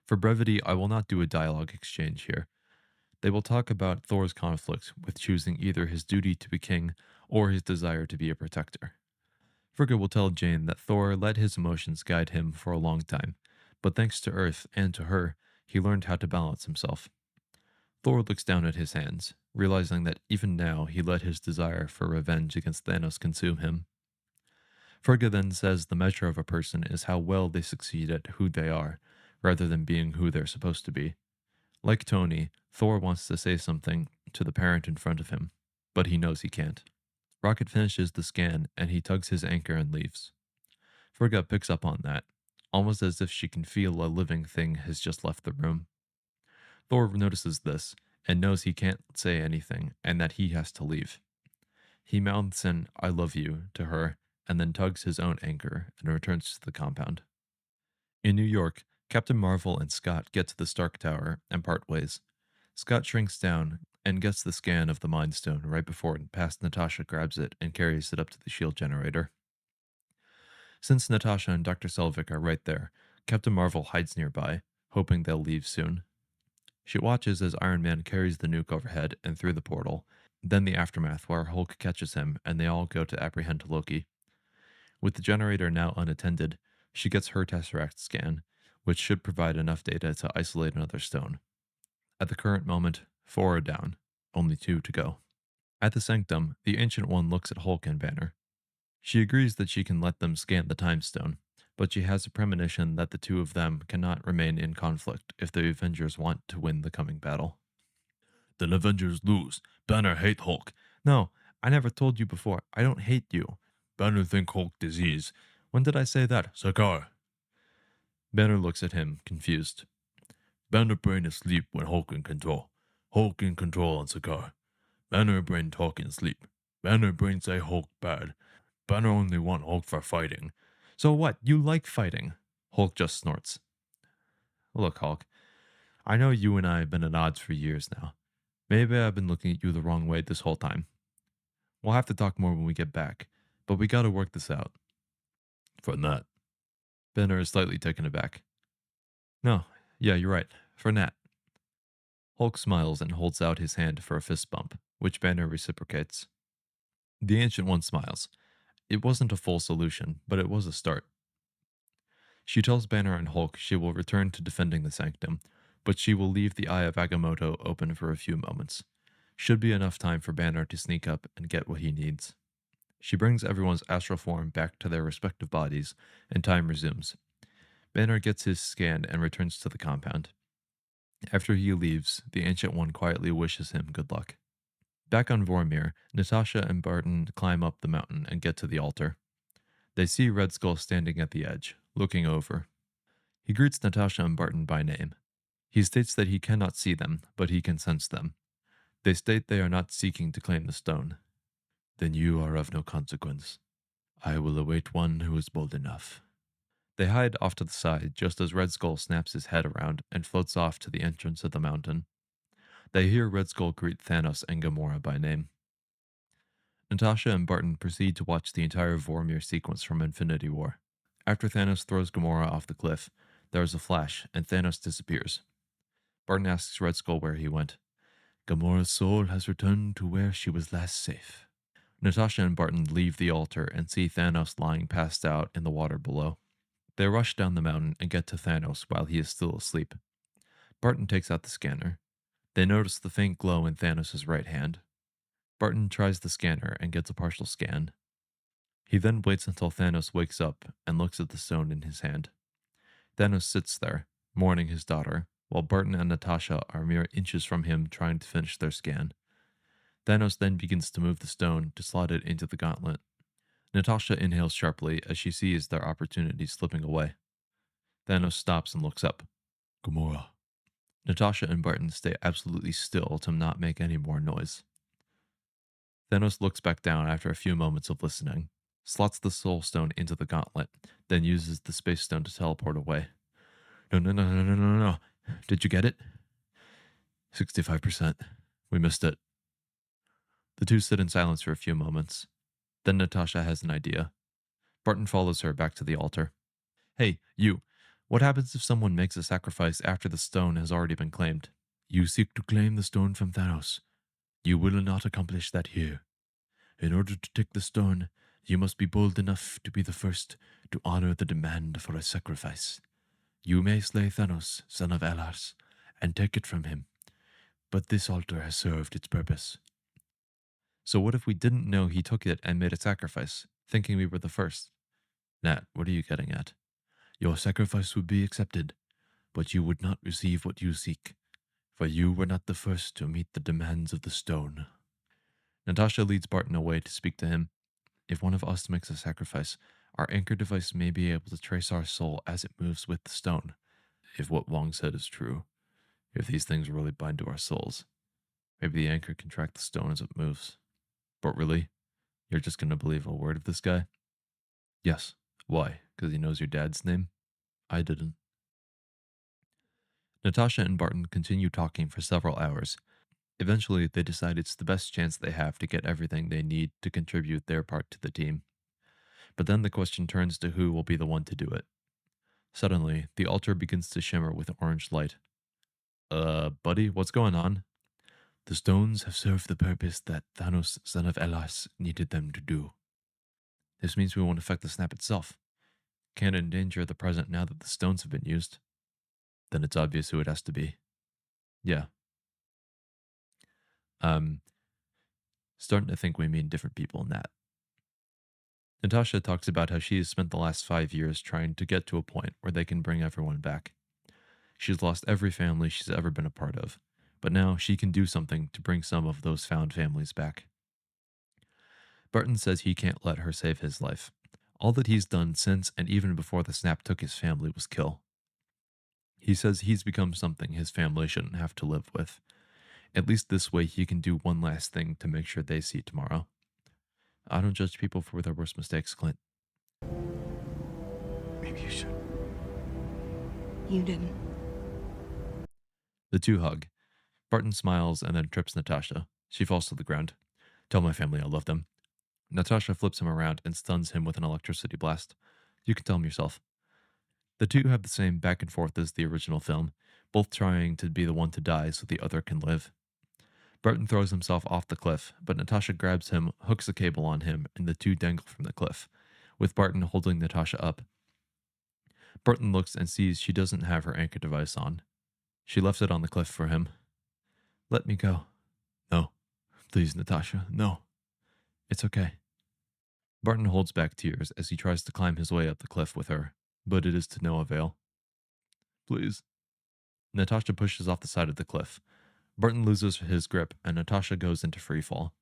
For brevity, I will not do a dialogue exchange here. They will talk about Thor's conflict with choosing either his duty to be king or his desire to be a protector. Frigga will tell Jane that Thor let his emotions guide him for a long time, but thanks to Earth and to her, he learned how to balance himself. Thor looks down at his hands, realizing that even now he let his desire for revenge against Thanos consume him. Frigga then says the measure of a person is how well they succeed at who they are, rather than being who they're supposed to be. Like Tony, Thor wants to say something to the parent in front of him, but he knows he can't. Rocket finishes the scan and he tugs his anchor and leaves. Frigga picks up on that, almost as if she can feel a living thing has just left the room. Thor notices this and knows he can't say anything and that he has to leave. He mouths an "I love you" to her and then tugs his own anchor and returns to the compound. In New York, Captain Marvel and Scott get to the Stark Tower and part ways. Scott shrinks down and gets the scan of the Mind Stone right before past Natasha grabs it and carries it up to the shield generator. Since Natasha and Dr. Selvig are right there, Captain Marvel hides nearby, hoping they'll leave soon. She watches as Iron Man carries the nuke overhead and through the portal, then the aftermath where Hulk catches him and they all go to apprehend Loki. With the generator now unattended, she gets her Tesseract scan, which should provide enough data to isolate another stone. At the current moment, 4 are down, only 2 to go. At the Sanctum, the Ancient One looks at Hulk and Banner. She agrees that she can let them scan the Time Stone, but she has a premonition that the two of them cannot remain in conflict if the Avengers want to win the coming battle. Then Avengers lose. Banner hate Hulk. No, I never told you before. I don't hate you. Banner think Hulk disease. When did I say that? Sakar. Banner looks at him, confused. Banner brain asleep when Hulk in control. Hulk in control on Sakar. Banner brain talk in sleep. Banner brain say Hulk bad. Banner only want Hulk for fighting. So what? You like fighting? Hulk just snorts. Look, Hulk, I know you and I have been at odds for years now. Maybe I've been looking at you the wrong way this whole time. We'll have to talk more when we get back, but we gotta work this out. For Nat. Banner is slightly taken aback. No, yeah, you're right. For Nat. Hulk smiles and holds out his hand for a fist bump, which Banner reciprocates. The Ancient One smiles. It wasn't a full solution, but it was a start. She tells Banner and Hulk she will return to defending the sanctum, but she will leave the Eye of Agamotto open for a few moments. Should be enough time for Banner to sneak up and get what he needs. She brings everyone's astral form back to their respective bodies, and time resumes. Banner gets his scan and returns to the compound. After he leaves, the Ancient One quietly wishes him good luck. Back on Vormir, Natasha and Barton climb up the mountain and get to the altar. They see Red Skull standing at the edge, looking over. He greets Natasha and Barton by name. He states that he cannot see them, but he can sense them. They state they are not seeking to claim the stone. Then you are of no consequence. I will await one who is bold enough. They hide off to the side just as Red Skull snaps his head around and floats off to the entrance of the mountain. They hear Red Skull greet Thanos and Gamora by name. Natasha and Barton proceed to watch the entire Vormir sequence from Infinity War. After Thanos throws Gamora off the cliff, there is a flash and Thanos disappears. Barton asks Red Skull where he went. Gamora's soul has returned to where she was last safe. Natasha and Barton leave the altar and see Thanos lying passed out in the water below. They rush down the mountain and get to Thanos while he is still asleep. Barton takes out the scanner. They notice the faint glow in Thanos' right hand. Barton tries the scanner and gets a partial scan. He then waits until Thanos wakes up and looks at the stone in his hand. Thanos sits there, mourning his daughter, while Barton and Natasha are mere inches from him trying to finish their scan. Thanos then begins to move the stone to slot it into the gauntlet. Natasha inhales sharply as she sees their opportunity slipping away. Thanos stops and looks up. Gamora. Natasha and Barton stay absolutely still to not make any more noise. Thanos looks back down after a few moments of listening, slots the soul stone into the gauntlet, then uses the space stone to teleport away. No, no, no, no, no, no, no. Did you get it? 65%. We missed it. The two sit in silence for a few moments. Then Natasha has an idea. Barton follows her back to the altar. Hey, you. What happens if someone makes a sacrifice after the stone has already been claimed? You seek to claim the stone from Thanos. You will not accomplish that here. In order to take the stone, you must be bold enough to be the first to honor the demand for a sacrifice. You may slay Thanos, son of Elars, and take it from him, but this altar has served its purpose. So what if we didn't know he took it and made a sacrifice, thinking we were the first? Nat, what are you getting at? Your sacrifice would be accepted, but you would not receive what you seek, for you were not the first to meet the demands of the stone. Natasha leads Barton away to speak to him. If one of us makes a sacrifice, our anchor device may be able to trace our soul as it moves with the stone. If what Wong said is true, if these things really bind to our souls, maybe the anchor can track the stone as it moves. But really, you're just going to believe a word of this guy? Yes. Why? Because he knows your dad's name? I didn't. Natasha and Barton continue talking for several hours. Eventually, they decide it's the best chance they have to get everything they need to contribute their part to the team. But then the question turns to who will be the one to do it. Suddenly, the altar begins to shimmer with orange light. Buddy, what's going on? The stones have served the purpose that Thanos, son of Elas, needed them to do. This means we won't affect the snap itself. Can't endanger the present now that the stones have been used. Then it's obvious who it has to be. Yeah. Um, Starting to think we mean different people in that. Natasha talks about how she has spent the last 5 years trying to get to a point where they can bring everyone back. She's lost every family she's ever been a part of, but now she can do something to bring some of those found families back. Barton says he can't let her save his life. All that he's done since and even before the snap took his family was kill. He says he's become something his family shouldn't have to live with. At least this way he can do one last thing to make sure they see tomorrow. I don't judge people for their worst mistakes, Clint. Maybe you should. You didn't. The two hug. Barton smiles and then trips Natasha. She falls to the ground. Tell my family I love them. Natasha flips him around and stuns him with an electricity blast. You can tell him yourself. The two have the same back and forth as the original film, both trying to be the one to die so the other can live. Barton throws himself off the cliff, but Natasha grabs him, hooks a cable on him, and the two dangle from the cliff, with Barton holding Natasha up. Barton looks and sees she doesn't have her anchor device on. She left it on the cliff for him. Let me go. No. Please, Natasha, no. It's okay. Barton holds back tears as he tries to climb his way up the cliff with her, but it is to no avail. Please. Natasha pushes off the side of the cliff. Barton loses his grip and Natasha goes into free fall.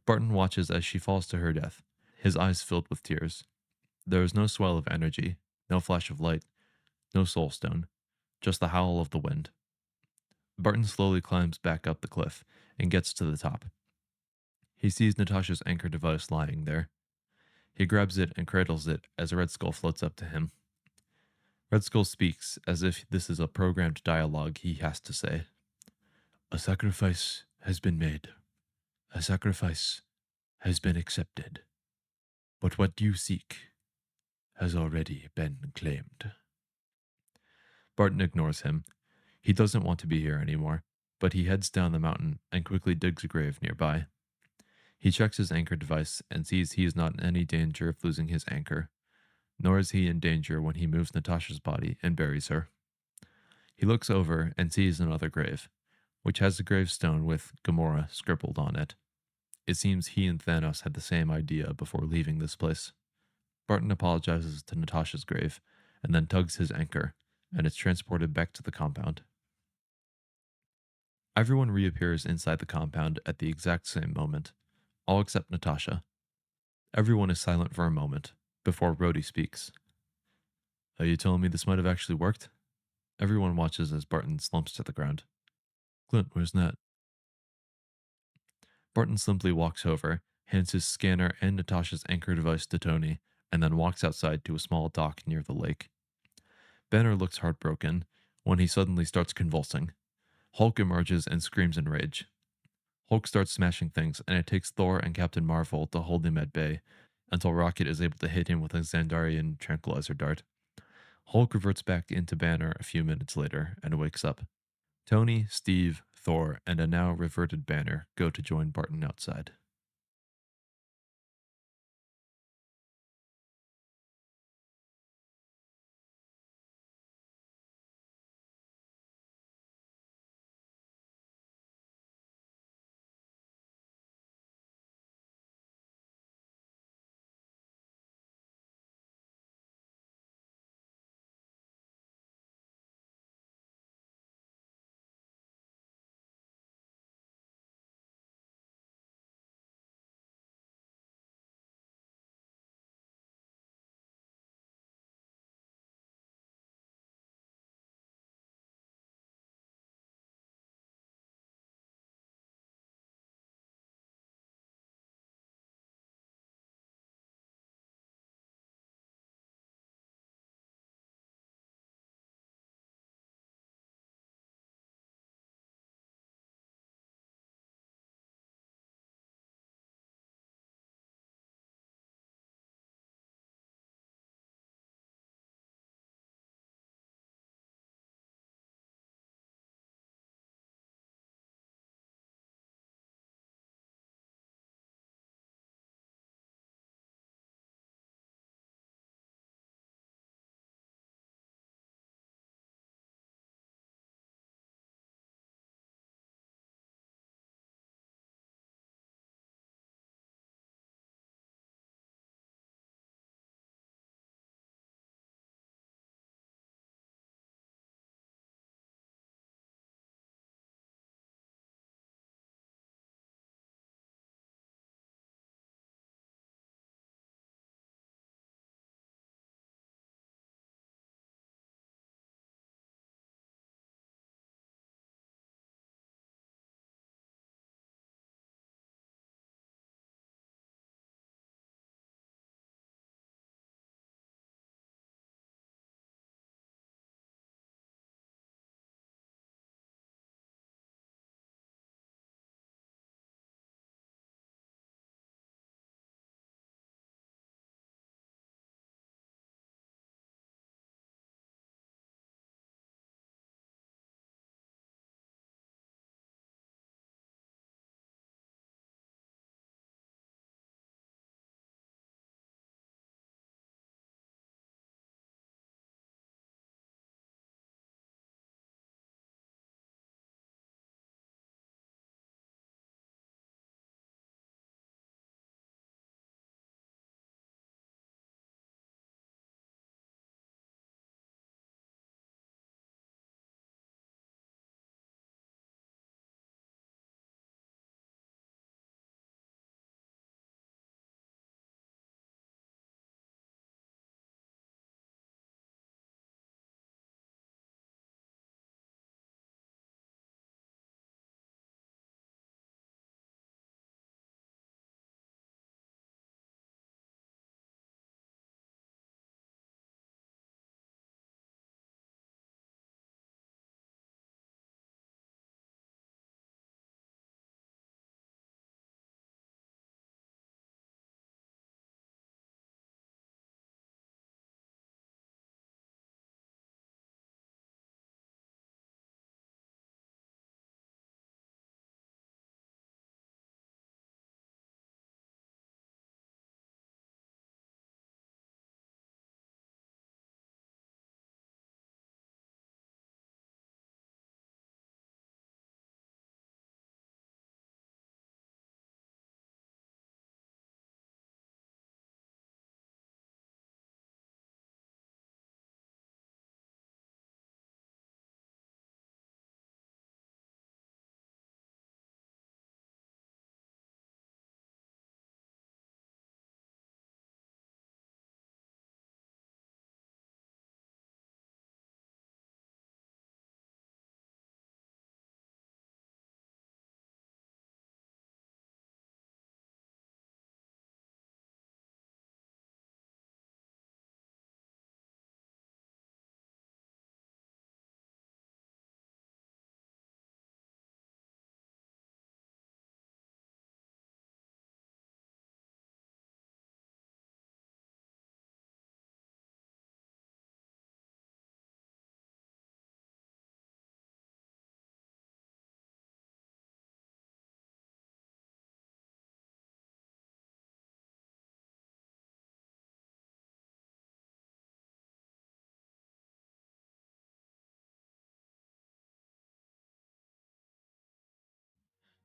Barton watches as she falls to her death, his eyes filled with tears. There is no swell of energy, no flash of light, no soul stone, just the howl of the wind. Barton slowly climbs back up the cliff and gets to the top. He sees Natasha's anchor device lying there. He grabs it and cradles it as Red Skull floats up to him. Red Skull speaks as if this is a programmed dialogue he has to say. A sacrifice has been made. A sacrifice has been accepted. But what you seek has already been claimed. Barton ignores him. He doesn't want to be here anymore, but he heads down the mountain and quickly digs a grave nearby. He checks his anchor device and sees he is not in any danger of losing his anchor, nor is he in danger when he moves Natasha's body and buries her. He looks over and sees another grave, which has a gravestone with Gamora scribbled on it. It seems he and Thanos had the same idea before leaving this place. Barton apologizes to Natasha's grave and then tugs his anchor, and it's transported back to the compound. Everyone reappears inside the compound at the exact same moment, all except Natasha. Everyone is silent for a moment before Rhodey speaks. Are you telling me this might have actually worked? Everyone watches as Barton slumps to the ground. Clint, where's Nat? Barton simply walks over, hands his scanner and Natasha's anchor device to Tony, and then walks outside to a small dock near the lake. Banner looks heartbroken when he suddenly starts convulsing. Hulk emerges and screams in rage. Hulk starts smashing things, and it takes Thor and Captain Marvel to hold him at bay until Rocket is able to hit him with a Xandarian tranquilizer dart. Hulk reverts back into Banner a few minutes later and wakes up. Tony, Steve, Thor, and a now reverted Banner go to join Barton outside.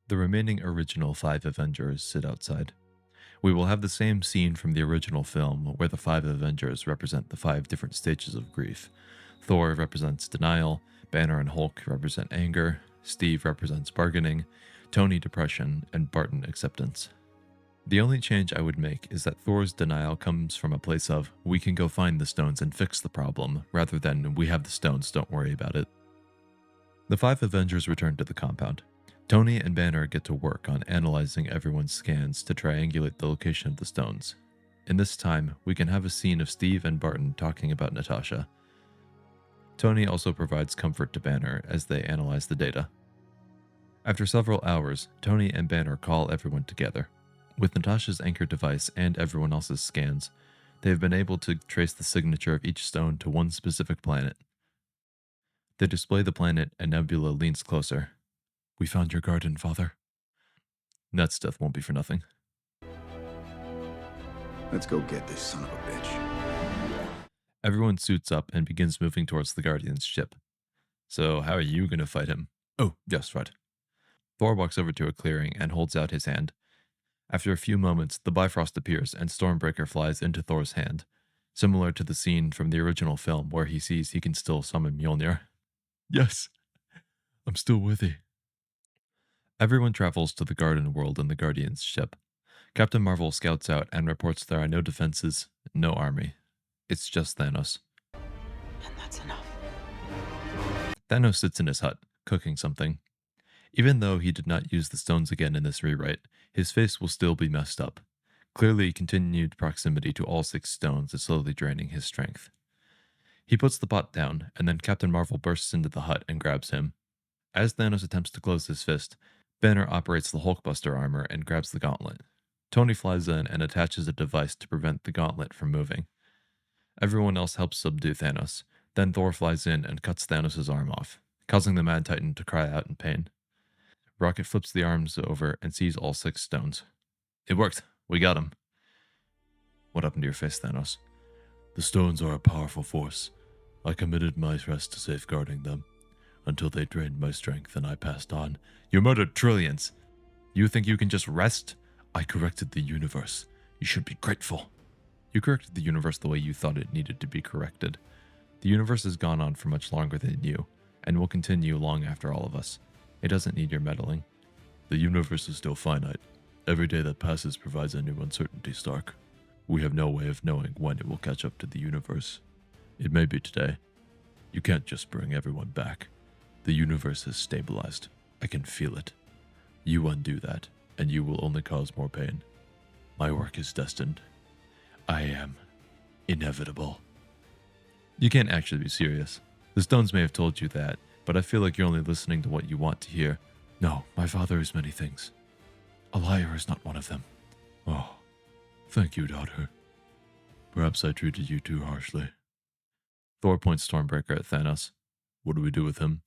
The remaining original 5 Avengers sit outside. We will have the same scene from the original film where the 5 Avengers represent the 5 different stages of grief. Thor represents denial, Banner and Hulk represent anger, Steve represents bargaining, Tony depression, and Barton acceptance. The only change I would make is that Thor's denial comes from a place of, we can go find the stones and fix the problem, rather than, we have the stones, don't worry about it. The 5 Avengers return to the compound. Tony and Banner get to work on analyzing everyone's scans to triangulate the location of the stones. In this time, we can have a scene of Steve and Barton talking about Natasha. Tony also provides comfort to Banner as they analyze the data. After several hours, Tony and Banner call everyone together. With Natasha's anchor device and everyone else's scans, they have been able to trace the signature of each stone to one specific planet. They display the planet, and Nebula leans closer. We found your garden, Father. Nut's death won't be for nothing. Let's go get this son of a bitch. Everyone suits up and begins moving towards the Guardian's ship. So, how are you going to fight him? Oh, yes, right. Thor walks over to a clearing and holds out his hand. After a few moments, the Bifrost appears and Stormbreaker flies into Thor's hand, similar to the scene from the original film where he sees he can still summon Mjolnir. Yes, I'm still worthy. Everyone travels to the garden world in the Guardian's ship. Captain Marvel scouts out and reports there are no defenses, no army. It's just Thanos. And that's enough. Thanos sits in his hut, cooking something. Even though he did not use the stones again in this rewrite, his face will still be messed up. Clearly, continued proximity to all 6 stones is slowly draining his strength. He puts the pot down, and then Captain Marvel bursts into the hut and grabs him. As Thanos attempts to close his fist, Banner operates the Hulkbuster armor and grabs the gauntlet. Tony flies in and attaches a device to prevent the gauntlet from moving. Everyone else helps subdue Thanos. Then Thor flies in and cuts Thanos' arm off, causing the Mad Titan to cry out in pain. Rocket flips the arms over and sees all 6 stones. It worked. We got him. What happened to your face, Thanos? The stones are a powerful force. I committed my rest to safeguarding them, until they drained my strength and I passed on. You murdered trillions. You think you can just rest? I corrected the universe. You should be grateful. You corrected the universe the way you thought it needed to be corrected. The universe has gone on for much longer than you, and will continue long after all of us. It doesn't need your meddling. The universe is still finite. Every day that passes provides a new uncertainty, Stark. We have no way of knowing when it will catch up to the universe. It may be today. You can't just bring everyone back. The universe has stabilized. I can feel it. You undo that, and you will only cause more pain. My work is destined. I am inevitable. You can't actually be serious. The stones may have told you that, but I feel like you're only listening to what you want to hear. No, my father is many things. A liar is not one of them. Oh, thank you, daughter. Perhaps I treated you too harshly. Thor points Stormbreaker at Thanos. What do we do with him?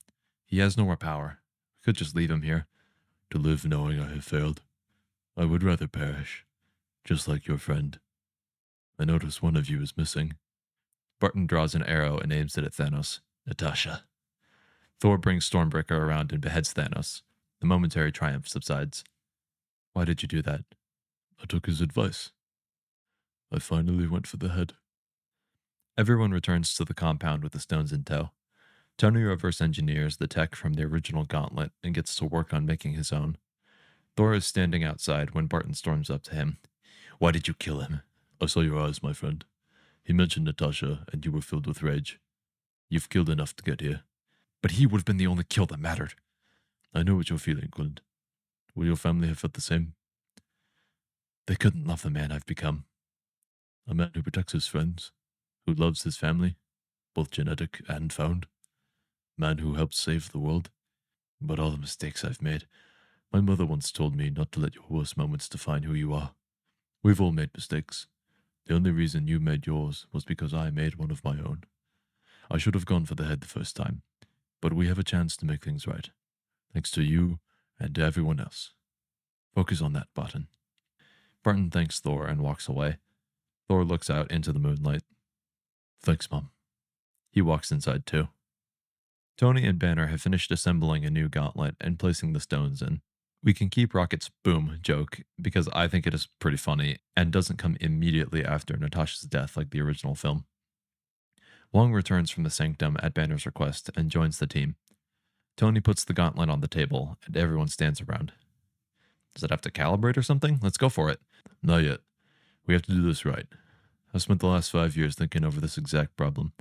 He has no more power. We could just leave him here. To live knowing I have failed. I would rather perish. Just like your friend. I notice one of you is missing. Barton draws an arrow and aims it at Thanos. Natasha. Thor brings Stormbreaker around and beheads Thanos. The momentary triumph subsides. Why did you do that? I took his advice. I finally went for the head. Everyone returns to the compound with the stones in tow. Tony reverse engineers the tech from the original gauntlet and gets to work on making his own. Thor is standing outside when Barton storms up to him. Why did you kill him? I saw your eyes, my friend. He mentioned Natasha, and you were filled with rage. You've killed enough to get here. But he would have been the only kill that mattered. I know what you're feeling, Clint. Will your family have felt the same? They couldn't love the man I've become. A man who protects his friends, who loves his family, both genetic and found. Man who helps save the world. But all the mistakes I've made. My mother once told me not to let your worst moments define who you are. We've all made mistakes. The only reason you made yours was because I made one of my own. I should have gone for the head the first time, but we have a chance to make things right. Thanks to you and to everyone else. Focus on that, Barton. Barton thanks Thor and walks away. Thor looks out into the moonlight. Thanks, Mom. He walks inside too. Tony and Banner have finished assembling a new gauntlet and placing the stones in. We can keep Rocket's boom joke because I think it is pretty funny and doesn't come immediately after Natasha's death like the original film. Wong returns from the sanctum at Banner's request and joins the team. Tony puts the gauntlet on the table and everyone stands around. Does it have to calibrate or something? Let's go for it. Not yet. We have to do this right. I've spent the last 5 years thinking over this exact problem,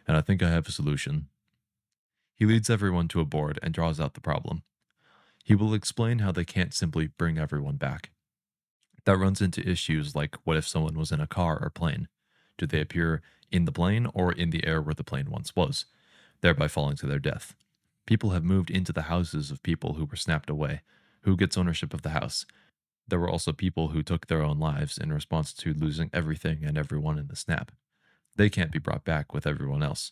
and I think I have a solution. He leads everyone to a board and draws out the problem. He will explain how they can't simply bring everyone back. That runs into issues like what if someone was in a car or plane? Do they appear in the plane or in the air where the plane once was, thereby falling to their death? People have moved into the houses of people who were snapped away. Who gets ownership of the house? There were also people who took their own lives in response to losing everything and everyone in the snap. They can't be brought back with everyone else.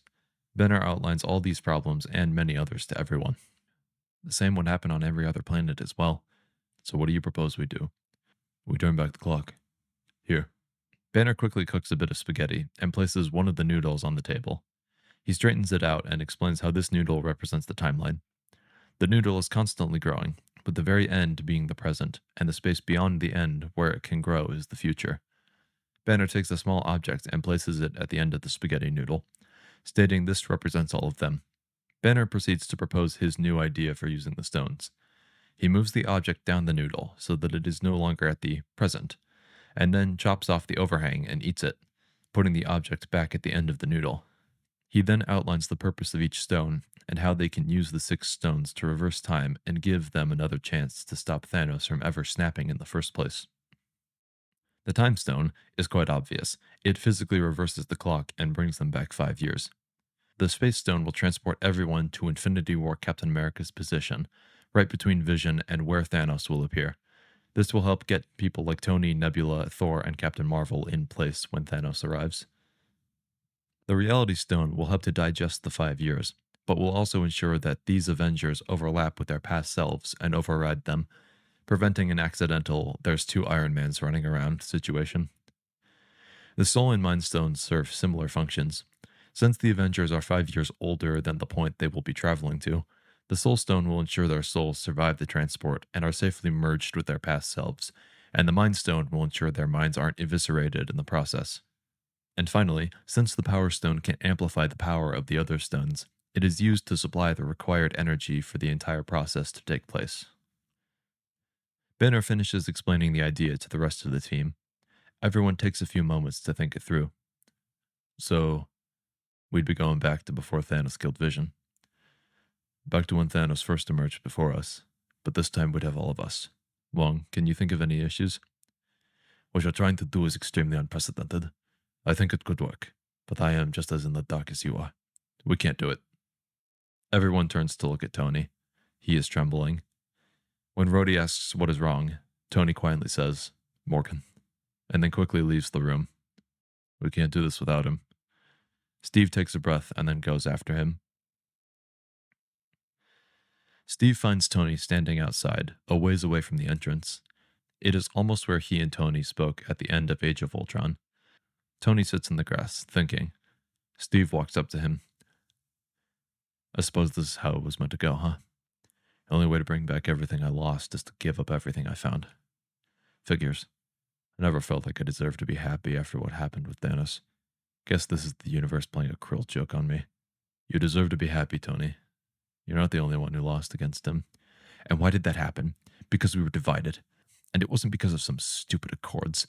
Benner outlines all these problems and many others to everyone. The same would happen on every other planet as well. So what do you propose we do? We turn back the clock. Here. Banner quickly cooks a bit of spaghetti and places one of the noodles on the table. He straightens it out and explains how this noodle represents the timeline. The noodle is constantly growing, with the very end being the present, and the space beyond the end where it can grow is the future. Banner takes a small object and places it at the end of the spaghetti noodle, stating this represents all of them. Banner proceeds to propose his new idea for using the stones. He moves the object down the noodle so that it is no longer at the present, and then chops off the overhang and eats it, putting the object back at the end of the noodle. He then outlines the purpose of each stone and how they can use the 6 stones to reverse time and give them another chance to stop Thanos from ever snapping in the first place. The time stone is quite obvious. It physically reverses the clock and brings them back 5 years. The space stone will transport everyone to Infinity War Captain America's position, right between Vision and where Thanos will appear. This will help get people like Tony, Nebula, Thor, and Captain Marvel in place when Thanos arrives. The Reality Stone will help to digest the 5 years, but will also ensure that these Avengers overlap with their past selves and override them, preventing an accidental "there's 2 Iron Mans running around" situation. The Soul and Mind Stones serve similar functions. Since the Avengers are 5 years older than the point they will be traveling to, the Soul Stone will ensure their souls survive the transport and are safely merged with their past selves, and the Mind Stone will ensure their minds aren't eviscerated in the process. And finally, since the Power Stone can amplify the power of the other stones, it is used to supply the required energy for the entire process to take place. Banner finishes explaining the idea to the rest of the team. Everyone takes a few moments to think it through. So, we'd be going back to before Thanos killed Vision. Back to when Thanos first emerged before us, but this time we'd have all of us. Wong, can you think of any issues? What you're trying to do is extremely unprecedented. I think it could work, but I am just as in the dark as you are. We can't do it. Everyone turns to look at Tony. He is trembling. When Rhodey asks what is wrong, Tony quietly says, Morgan, and then quickly leaves the room. We can't do this without him. Steve takes a breath and then goes after him. Steve finds Tony standing outside, a ways away from the entrance. It is almost where he and Tony spoke at the end of Age of Ultron. Tony sits in the grass, thinking. Steve walks up to him. I suppose this is how it was meant to go, huh? The only way to bring back everything I lost is to give up everything I found. Figures. I never felt like I deserved to be happy after what happened with Thanos. Guess this is the universe playing a cruel joke on me. You deserve to be happy, Tony. You're not the only one who lost against him. And why did that happen? Because we were divided. And it wasn't because of some stupid accords.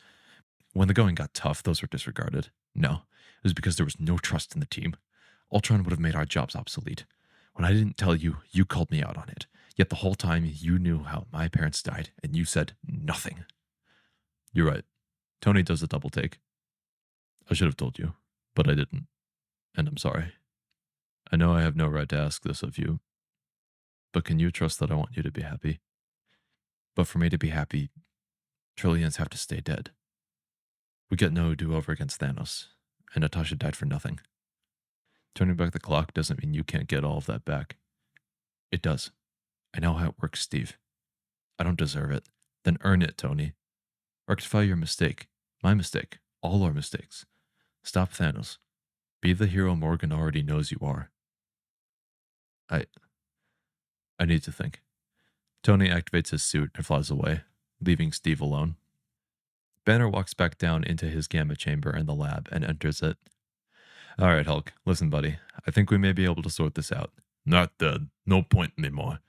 When the going got tough, those were disregarded. No, it was because there was no trust in the team. Ultron would have made our jobs obsolete. When I didn't tell you, you called me out on it. Yet the whole time you knew how my parents died, and you said nothing. You're right. Tony does a double take. I should have told you, but I didn't. And I'm sorry. I know I have no right to ask this of you, but can you trust that I want you to be happy? But for me to be happy, trillions have to stay dead. We get no do-over against Thanos, and Natasha died for nothing. Turning back the clock doesn't mean you can't get all of that back. It does. I know how it works, Steve. I don't deserve it. Then earn it, Tony. Rectify your mistake. My mistake. All our mistakes. Stop Thanos. Be the hero Morgan already knows you are. I need to think. Tony activates his suit and flies away, leaving Steve alone. Banner walks back down into his gamma chamber in the lab and enters it. All right, Hulk, listen, buddy. I think we may be able to sort this out. Not dead. No point anymore.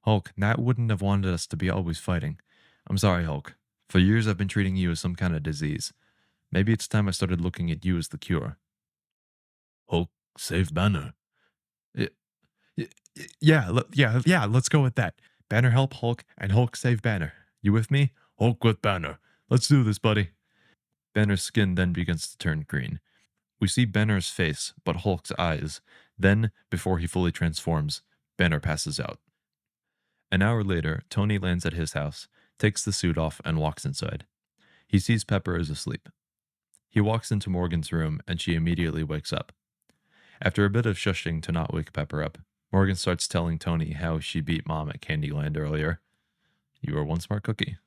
Hulk, Nat wouldn't have wanted us to be always fighting. I'm sorry, Hulk. For years I've been treating you as some kind of disease. Maybe it's time I started looking at you as the cure. Hulk, save Banner. Y- yeah, let's go with that. Banner help Hulk, and Hulk save Banner. You with me? Hulk with Banner. Let's do this, buddy. Banner's skin then begins to turn green. We see Banner's face, but Hulk's eyes. Then, before he fully transforms, Banner passes out. An hour later, Tony lands at his house, takes the suit off, and walks inside. He sees Pepper is asleep. He walks into Morgan's room, and she immediately wakes up. After a bit of shushing to not wake Pepper up, Morgan starts telling Tony how she beat Mom at Candyland earlier. You are one smart cookie.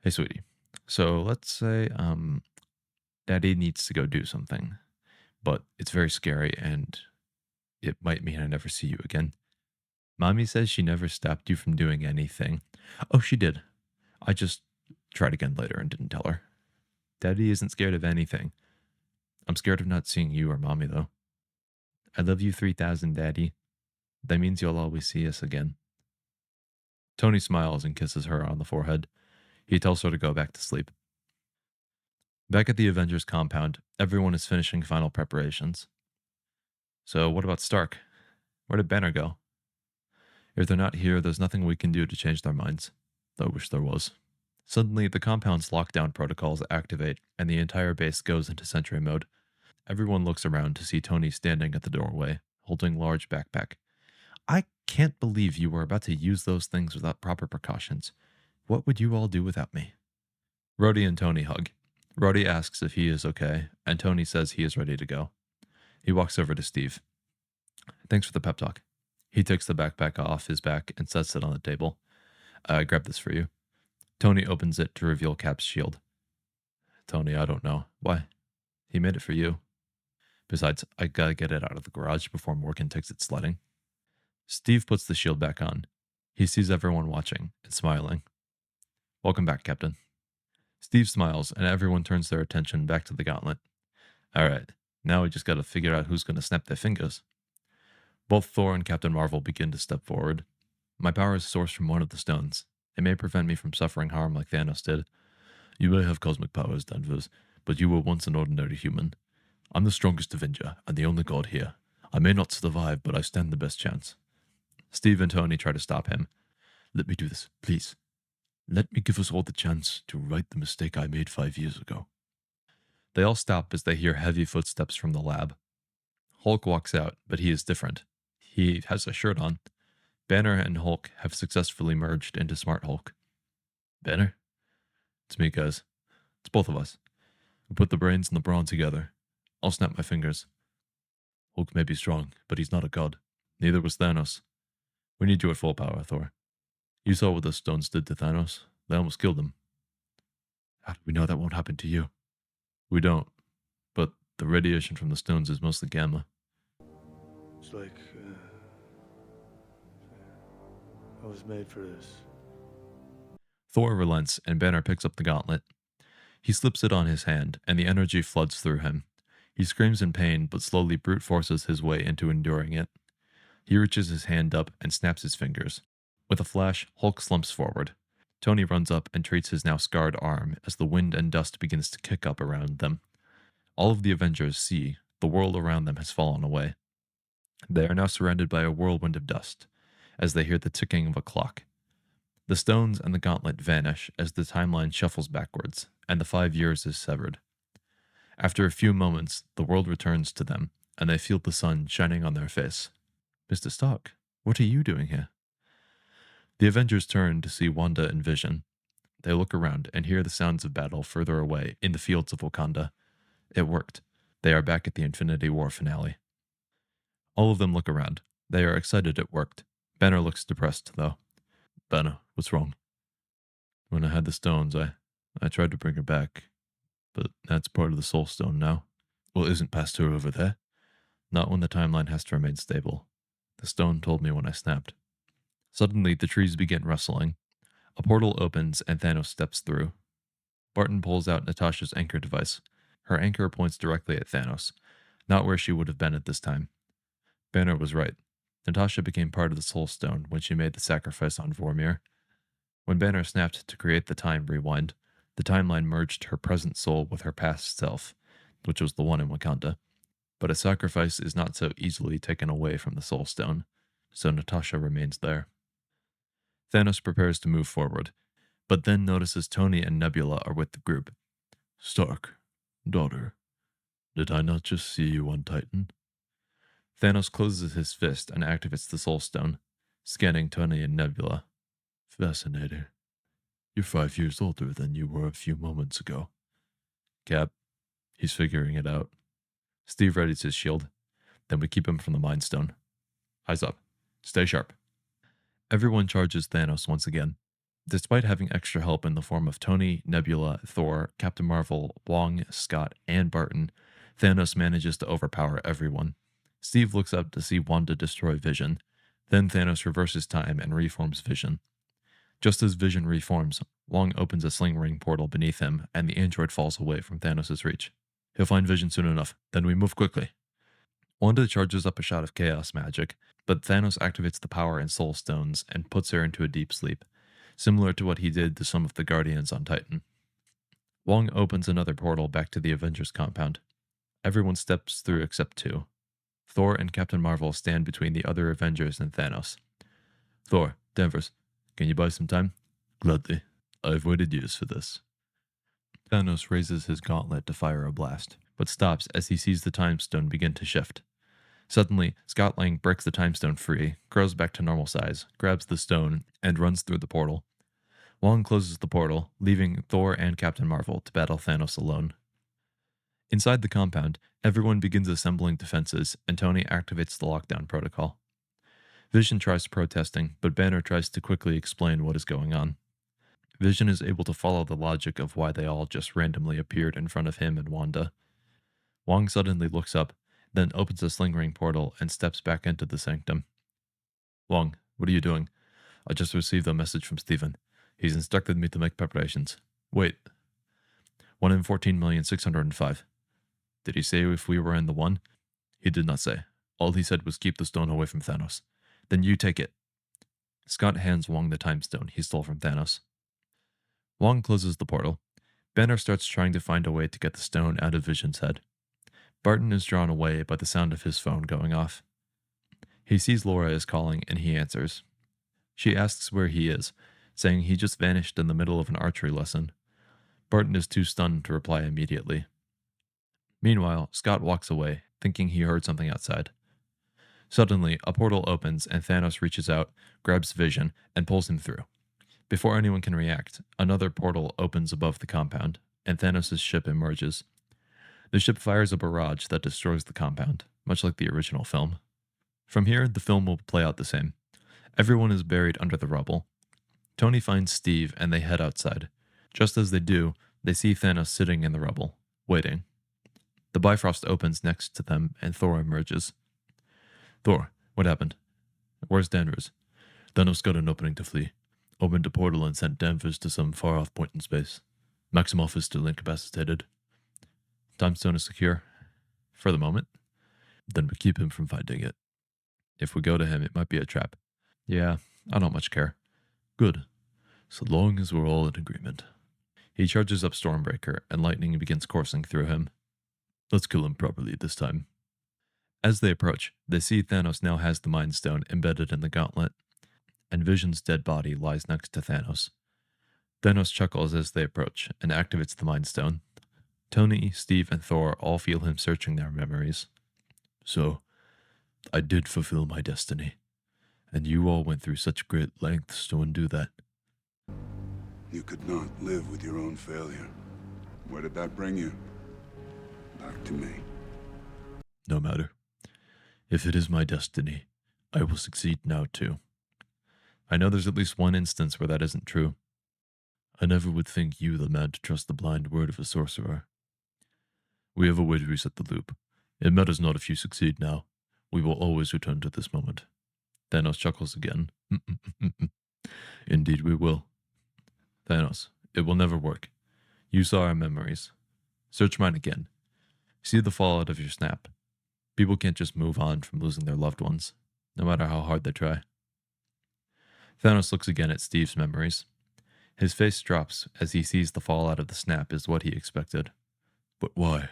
Hey, sweetie. So let's say, Daddy needs to go do something, but it's very scary and it might mean I never see you again. Mommy says she never stopped you from doing anything. Oh, she did. I just tried again later and didn't tell her. Daddy isn't scared of anything. I'm scared of not seeing you or Mommy, though. I love you 3,000, Daddy. That means you'll always see us again. Tony smiles and kisses her on the forehead. He tells her to go back to sleep. Back at the Avengers compound, everyone is finishing final preparations. So, what about Stark? Where did Banner go? If they're not here, there's nothing we can do to change their minds. Though I wish there was. Suddenly, the compound's lockdown protocols activate, and the entire base goes into sentry mode. Everyone looks around to see Tony standing at the doorway, holding large backpack. I can't believe you were about to use those things without proper precautions. What would you all do without me? Rhodey and Tony hug. Rhodey asks if he is okay, and Tony says he is ready to go. He walks over to Steve. Thanks for the pep talk. He takes the backpack off his back and sets it on the table. I grabbed this for you. Tony opens it to reveal Cap's shield. Tony, I don't know. Why? He made it for you. Besides, I gotta get it out of the garage before Morgan takes it sledding. Steve puts the shield back on. He sees everyone watching and smiling. Welcome back, Captain. Steve smiles, and everyone turns their attention back to the gauntlet. All right, now we just gotta figure out who's gonna snap their fingers. Both Thor and Captain Marvel begin to step forward. My power is sourced from one of the stones. It may prevent me from suffering harm like Thanos did. You may have cosmic powers, Danvers, but you were once an ordinary human. I'm the strongest Avenger, and the only god here. I may not survive, but I stand the best chance. Steve and Tony try to stop him. Let me do this, please. Let me give us all the chance to right the mistake I made 5 years ago. They all stop as they hear heavy footsteps from the lab. Hulk walks out, but he is different. He has a shirt on. Banner and Hulk have successfully merged into Smart Hulk. Banner? It's me, guys. It's both of us. We put the brains and the brawn together. I'll snap my fingers. Hulk may be strong, but he's not a god. Neither was Thanos. We need you at full power, Thor. You saw what the stones did to Thanos. They almost killed him. How do we know that won't happen to you? We don't. But the radiation from the stones is mostly gamma. It's like I was made for this. Thor relents, and Banner picks up the gauntlet. He slips it on his hand, and the energy floods through him. He screams in pain, but slowly brute forces his way into enduring it. He reaches his hand up and snaps his fingers. With a flash, Hulk slumps forward. Tony runs up and treats his now scarred arm as the wind and dust begins to kick up around them. All of the Avengers see the world around them has fallen away. They are now surrounded by a whirlwind of dust, as they hear the ticking of a clock. The stones and the gauntlet vanish as the timeline shuffles backwards, and the 5 years is severed. After a few moments, the world returns to them, and they feel the sun shining on their face. Mr. Stark, what are you doing here? The Avengers turn to see Wanda and Vision. They look around and hear the sounds of battle further away in the fields of Wakanda. It worked. They are back at the Infinity War finale. All of them look around. They are excited it worked. Banner looks depressed, though. Banner, what's wrong? When I had the stones, I tried to bring her back, but that's part of the Soul Stone now. Well, isn't past her over there? Not when the timeline has to remain stable. The stone told me when I snapped. Suddenly, the trees begin rustling. A portal opens and Thanos steps through. Barton pulls out Natasha's anchor device. Her anchor points directly at Thanos, not where she would have been at this time. Banner was right. Natasha became part of the Soul Stone when she made the sacrifice on Vormir. When Banner snapped to create the time rewind, the timeline merged her present soul with her past self, which was the one in Wakanda. But a sacrifice is not so easily taken away from the Soul Stone, so Natasha remains there. Thanos prepares to move forward, but then notices Tony and Nebula are with the group. Stark, daughter, did I not just see you on Titan? Thanos closes his fist and activates the Soul Stone, scanning Tony and Nebula. Fascinating. You're 5 years older than you were a few moments ago. Cap, he's figuring it out. Steve readies his shield. Then we keep him from the Mind Stone. Eyes up. Stay sharp. Everyone charges Thanos once again. Despite having extra help in the form of Tony, Nebula, Thor, Captain Marvel, Wong, Scott, and Barton, Thanos manages to overpower everyone. Steve looks up to see Wanda destroy Vision. Then Thanos reverses time and reforms Vision. Just as Vision reforms, Wong opens a sling ring portal beneath him, and the android falls away from Thanos' reach. He'll find Vision soon enough, then we move quickly. Wanda charges up a shot of chaos magic, but Thanos activates the power in Soul Stones and puts her into a deep sleep, similar to what he did to some of the Guardians on Titan. Wong opens another portal back to the Avengers compound. Everyone steps through except two. Thor and Captain Marvel stand between the other Avengers and Thanos. Thor, Danvers, can you buy some time? Gladly. I've waited years for this. Thanos raises his gauntlet to fire a blast, but stops as he sees the time stone begin to shift. Suddenly, Scott Lang breaks the time stone free, grows back to normal size, grabs the stone, and runs through the portal. Wong closes the portal, leaving Thor and Captain Marvel to battle Thanos alone. Inside the compound, everyone begins assembling defenses, and Tony activates the lockdown protocol. Vision tries protesting, but Banner tries to quickly explain what is going on. Vision is able to follow the logic of why they all just randomly appeared in front of him and Wanda. Wong suddenly looks up, then opens a sling ring portal and steps back into the sanctum. Wong, what are you doing? I just received a message from Steven. He's instructed me to make preparations. Wait. 1 in 14,605,000. Did he say if we were in the one? He did not say. All he said was keep the stone away from Thanos. Then you take it. Scott hands Wong the time stone he stole from Thanos. Wong closes the portal. Banner starts trying to find a way to get the stone out of Vision's head. Barton is drawn away by the sound of his phone going off. He sees Laura is calling and he answers. She asks where he is, saying he just vanished in the middle of an archery lesson. Barton is too stunned to reply immediately. Meanwhile, Scott walks away, thinking he heard something outside. Suddenly, a portal opens and Thanos reaches out, grabs Vision, and pulls him through. Before anyone can react, another portal opens above the compound, and Thanos' ship emerges. The ship fires a barrage that destroys the compound, much like the original film. From here, the film will play out the same. Everyone is buried under the rubble. Tony finds Steve and they head outside. Just as they do, they see Thanos sitting in the rubble, waiting. The Bifrost opens next to them and Thor emerges. Thor, what happened? Where's Danvers? Thanos got an opening to flee. Opened a portal and sent Danvers to some far-off point in space. Maximoff is still incapacitated. Timestone is secure. For the moment. Then we keep him from finding it. If we go to him, it might be a trap. Yeah, I don't much care. Good. So long as we're all in agreement. He charges up Stormbreaker, and lightning begins coursing through him. Let's kill him properly this time. As they approach, they see Thanos now has the Mind Stone embedded in the gauntlet, and Vision's dead body lies next to Thanos. Thanos chuckles as they approach, and activates the Mind Stone. Tony, Steve, and Thor all feel him searching their memories. So, I did fulfill my destiny, and you all went through such great lengths to undo that. You could not live with your own failure. Where did that bring you? Back to me. No matter. If it is my destiny, I will succeed now too. I know there's at least one instance where that isn't true. I never would think you the man to trust the blind word of a sorcerer. We have a way to reset the loop. It matters not if you succeed now. We will always return to this moment. Thanos chuckles again. Indeed, we will. Thanos, it will never work. You saw our memories. Search mine again. See the fallout of your snap. People can't just move on from losing their loved ones, no matter how hard they try. Thanos looks again at Steve's memories. His face drops as he sees the fallout of the snap is what he expected. But why?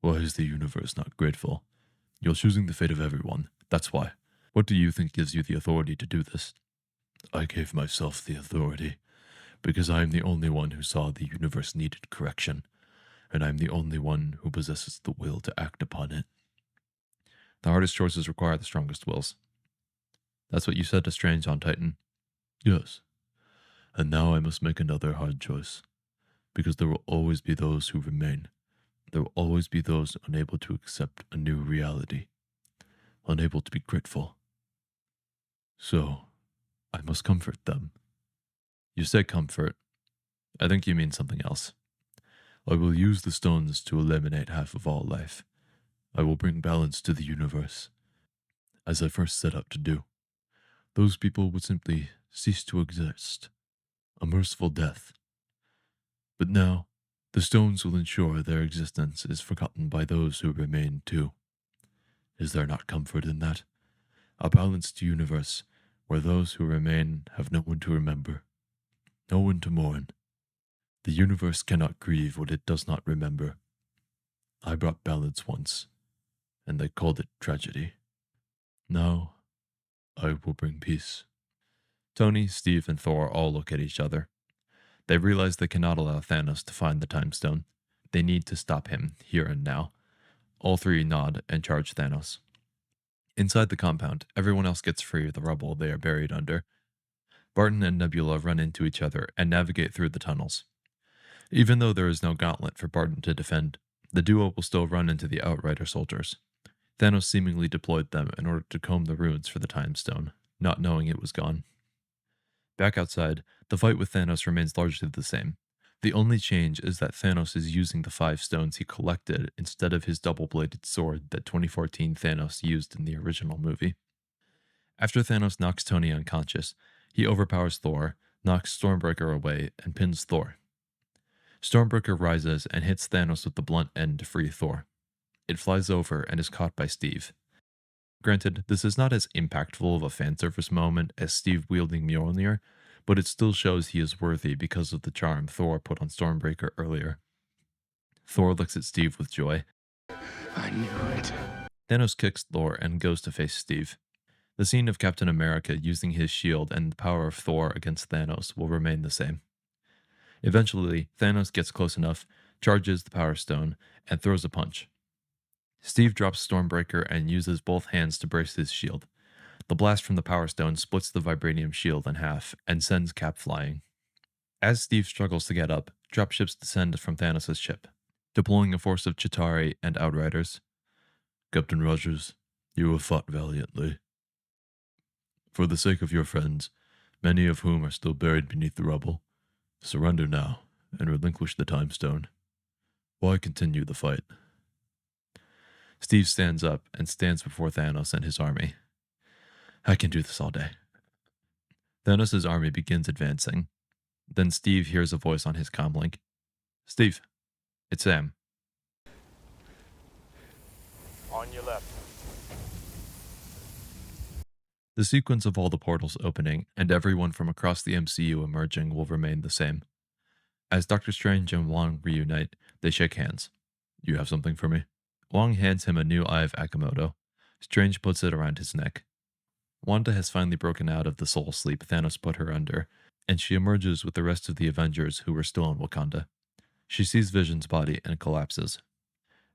Why is the universe not grateful? You're choosing the fate of everyone. That's why. What do you think gives you the authority to do this? I gave myself the authority because I am the only one who saw the universe needed correction, and I am the only one who possesses the will to act upon it. The hardest choices require the strongest wills. That's what you said to Strange on Titan. Yes. And now I must make another hard choice, because there will always be those who remain. There will always be those unable to accept a new reality, unable to be grateful. So, I must comfort them. You say comfort. I think you mean something else. I will use the stones to eliminate half of all life. I will bring balance to the universe, as I first set out to do. Those people would simply cease to exist. A merciful death. But now, the stones will ensure their existence is forgotten by those who remain too. Is there not comfort in that? A balanced universe where those who remain have no one to remember, no one to mourn. The universe cannot grieve what it does not remember. I brought balance once, and they called it tragedy. Now, I will bring peace. Tony, Steve, and Thor all look at each other. They realize they cannot allow Thanos to find the Time Stone. They need to stop him, here and now. All three nod and charge Thanos. Inside the compound, everyone else gets free of the rubble they are buried under. Barton and Nebula run into each other and navigate through the tunnels. Even though there is no gauntlet for Barton to defend, the duo will still run into the Outrider soldiers. Thanos seemingly deployed them in order to comb the ruins for the Time Stone, not knowing it was gone. Back outside, the fight with Thanos remains largely the same. The only change is that Thanos is using the 5 stones he collected instead of his double-bladed sword that 2014 Thanos used in the original movie. After Thanos knocks Tony unconscious, he overpowers Thor, knocks Stormbreaker away, and pins Thor. Stormbreaker rises and hits Thanos with the blunt end to free Thor. It flies over and is caught by Steve. Granted, this is not as impactful of a fanservice moment as Steve wielding Mjolnir, but it still shows he is worthy because of the charm Thor put on Stormbreaker earlier. Thor looks at Steve with joy. I knew it. Thanos kicks Thor and goes to face Steve. The scene of Captain America using his shield and the power of Thor against Thanos will remain the same. Eventually, Thanos gets close enough, charges the Power Stone, and throws a punch. Steve drops Stormbreaker and uses both hands to brace his shield. The blast from the Power Stone splits the vibranium shield in half and sends Cap flying. As Steve struggles to get up, dropships descend from Thanos' ship, deploying a force of Chitauri and Outriders. Captain Rogers, you have fought valiantly. For the sake of your friends, many of whom are still buried beneath the rubble, surrender now and relinquish the Time Stone. Why continue the fight? Steve stands up and stands before Thanos and his army. I can do this all day. Thanos' army begins advancing. Then Steve hears a voice on his comlink. Steve, it's Sam. On your left. The sequence of all the portals opening and everyone from across the MCU emerging will remain the same. As Doctor Strange and Wong reunite, they shake hands. You have something for me? Wong hands him a new Eye of Agamotto. Strange puts it around his neck. Wanda has finally broken out of the soul sleep Thanos put her under, and she emerges with the rest of the Avengers who were still in Wakanda. She sees Vision's body and collapses.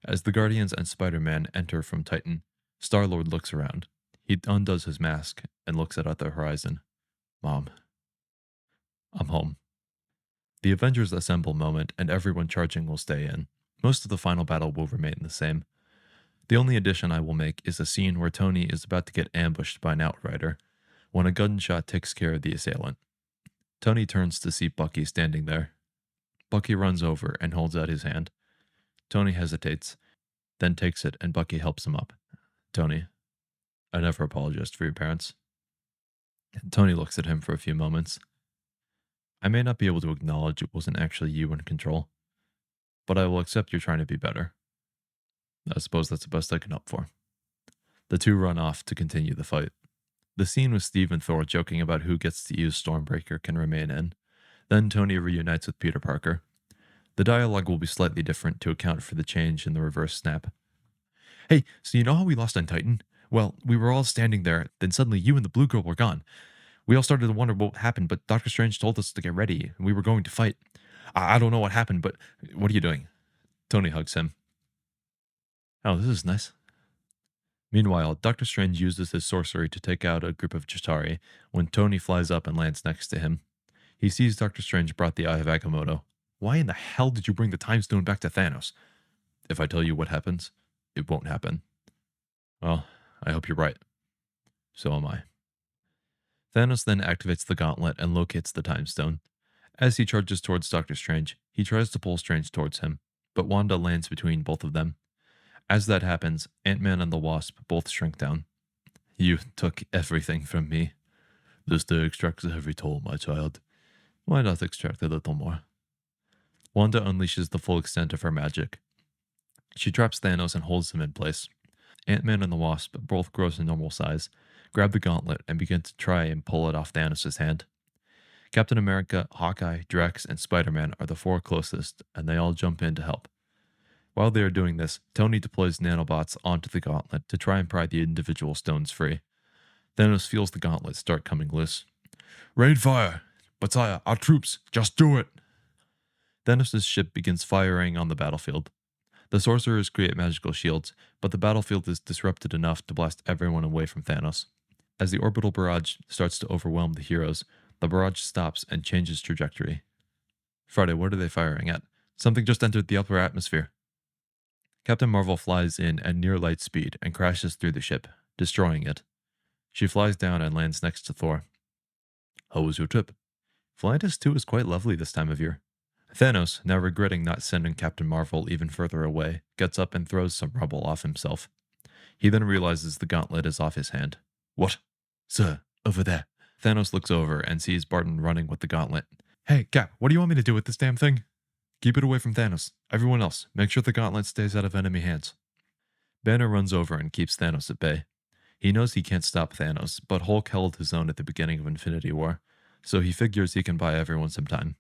As the Guardians and Spider-Man enter from Titan, Star-Lord looks around. He undoes his mask and looks out at the horizon. Mom. I'm home. The Avengers assemble moment and everyone charging will stay in. Most of the final battle will remain the same. The only addition I will make is a scene where Tony is about to get ambushed by an Outrider, when a gunshot takes care of the assailant. Tony turns to see Bucky standing there. Bucky runs over and holds out his hand. Tony hesitates, then takes it and Bucky helps him up. Tony, I never apologized for your parents. Tony looks at him for a few moments. I may not be able to acknowledge it wasn't actually you in control, but I will accept you're trying to be better. I suppose that's the best I can hope for. The two run off to continue the fight. The scene with Steve and Thor joking about who gets to use Stormbreaker can remain in. Then Tony reunites with Peter Parker. The dialogue will be slightly different to account for the change in the reverse snap. Hey, so you know how we lost on Titan? Well, we were all standing there, then suddenly you and the blue girl were gone. We all started to wonder what happened, but Doctor Strange told us to get ready, and we were going to fight. I don't know what happened, but what are you doing? Tony hugs him. Oh, this is nice. Meanwhile, Doctor Strange uses his sorcery to take out a group of Chitauri when Tony flies up and lands next to him. He sees Doctor Strange brought the Eye of Agamotto. Why in the hell did you bring the Time Stone back to Thanos? If I tell you what happens, it won't happen. Well, I hope you're right. So am I. Thanos then activates the gauntlet and locates the Time Stone. As he charges towards Doctor Strange, he tries to pull Strange towards him, but Wanda lands between both of them. As that happens, Ant-Man and the Wasp both shrink down. You took everything from me. This day extracts a heavy toll, my child. Why not extract a little more? Wanda unleashes the full extent of her magic. She traps Thanos and holds him in place. Ant-Man and the Wasp both grow to normal size, grab the gauntlet, and begin to try and pull it off Thanos' hand. Captain America, Hawkeye, Drax, and Spider-Man are the four closest, and they all jump in to help. While they are doing this, Tony deploys nanobots onto the gauntlet to try and pry the individual stones free. Thanos feels the gauntlet start coming loose. Rain fire! Battaya, our troops, just do it! Thanos' ship begins firing on the battlefield. The sorcerers create magical shields, but the battlefield is disrupted enough to blast everyone away from Thanos. As the orbital barrage starts to overwhelm the heroes, the barrage stops and changes trajectory. Friday, what are they firing at? Something just entered the upper atmosphere. Captain Marvel flies in at near light speed and crashes through the ship, destroying it. She flies down and lands next to Thor. How was your trip? Atlantis 2 is quite lovely this time of year. Thanos, now regretting not sending Captain Marvel even further away, gets up and throws some rubble off himself. He then realizes the gauntlet is off his hand. What? Sir, over there. Thanos looks over and sees Barton running with the gauntlet. Hey, Cap, what do you want me to do with this damn thing? Keep it away from Thanos. Everyone else, make sure the gauntlet stays out of enemy hands. Banner runs over and keeps Thanos at bay. He knows he can't stop Thanos, but Hulk held his own at the beginning of Infinity War, so he figures he can buy everyone some time.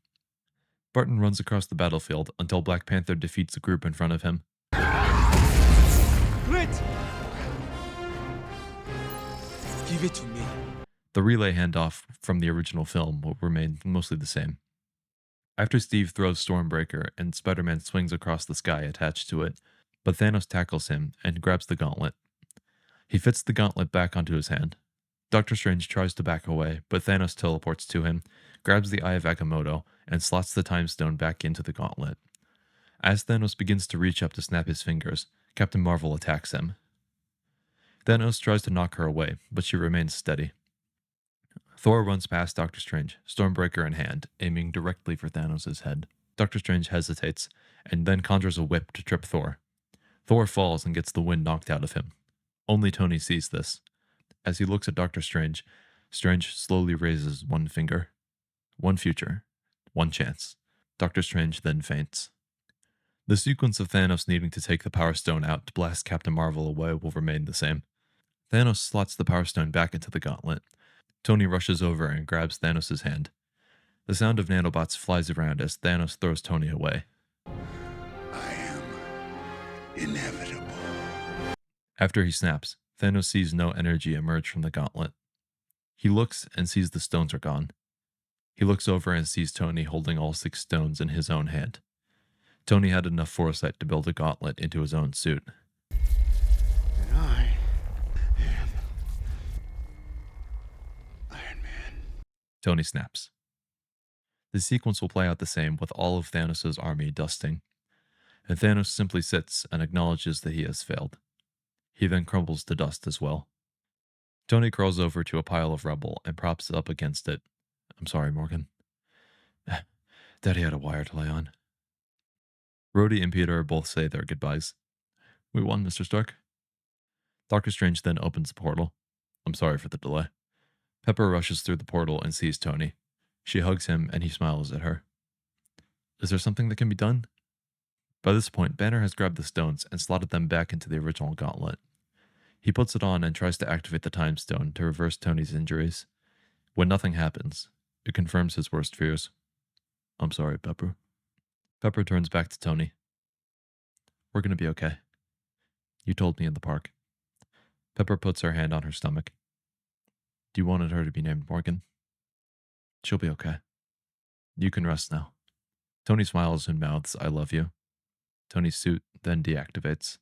Barton runs across the battlefield until Black Panther defeats the group in front of him. Grit! Give it to me. The relay handoff from the original film will remain mostly the same. After Steve throws Stormbreaker and Spider-Man swings across the sky attached to it, but Thanos tackles him and grabs the gauntlet. He fits the gauntlet back onto his hand. Doctor Strange tries to back away, but Thanos teleports to him, grabs the Eye of Agamotto, and slots the Time Stone back into the gauntlet. As Thanos begins to reach up to snap his fingers, Captain Marvel attacks him. Thanos tries to knock her away, but she remains steady. Thor runs past Doctor Strange, Stormbreaker in hand, aiming directly for Thanos' head. Doctor Strange hesitates, and then conjures a whip to trip Thor. Thor falls and gets the wind knocked out of him. Only Tony sees this. As he looks at Doctor Strange, Strange slowly raises one finger. One future. One chance. Doctor Strange then faints. The sequence of Thanos needing to take the Power Stone out to blast Captain Marvel away will remain the same. Thanos slots the Power Stone back into the gauntlet. Tony rushes over and grabs Thanos' hand. The sound of nanobots flies around as Thanos throws Tony away. I am inevitable. After he snaps, Thanos sees no energy emerge from the gauntlet. He looks and sees the stones are gone. He looks over and sees Tony holding all 6 stones in his own hand. Tony had enough foresight to build a gauntlet into his own suit. And I am Iron Man. Tony snaps. The sequence will play out the same with all of Thanos' army dusting, and Thanos simply sits and acknowledges that he has failed. He then crumbles to dust as well. Tony crawls over to a pile of rubble and props up against it. I'm sorry, Morgan. Daddy had a wire to lay on. Rhodey and Peter both say their goodbyes. We won, Mr. Stark. Doctor Strange then opens the portal. I'm sorry for the delay. Pepper rushes through the portal and sees Tony. She hugs him and he smiles at her. Is there something that can be done? By this point, Banner has grabbed the stones and slotted them back into the original gauntlet. He puts it on and tries to activate the time stone to reverse Tony's injuries. When nothing happens, it confirms his worst fears. I'm sorry, Pepper. Pepper turns back to Tony. We're gonna be okay. You told me in the park. Pepper puts her hand on her stomach. You wanted her to be named Morgan. She'll be okay. You can rest now. Tony smiles and mouths, I love you. Tony's suit then deactivates.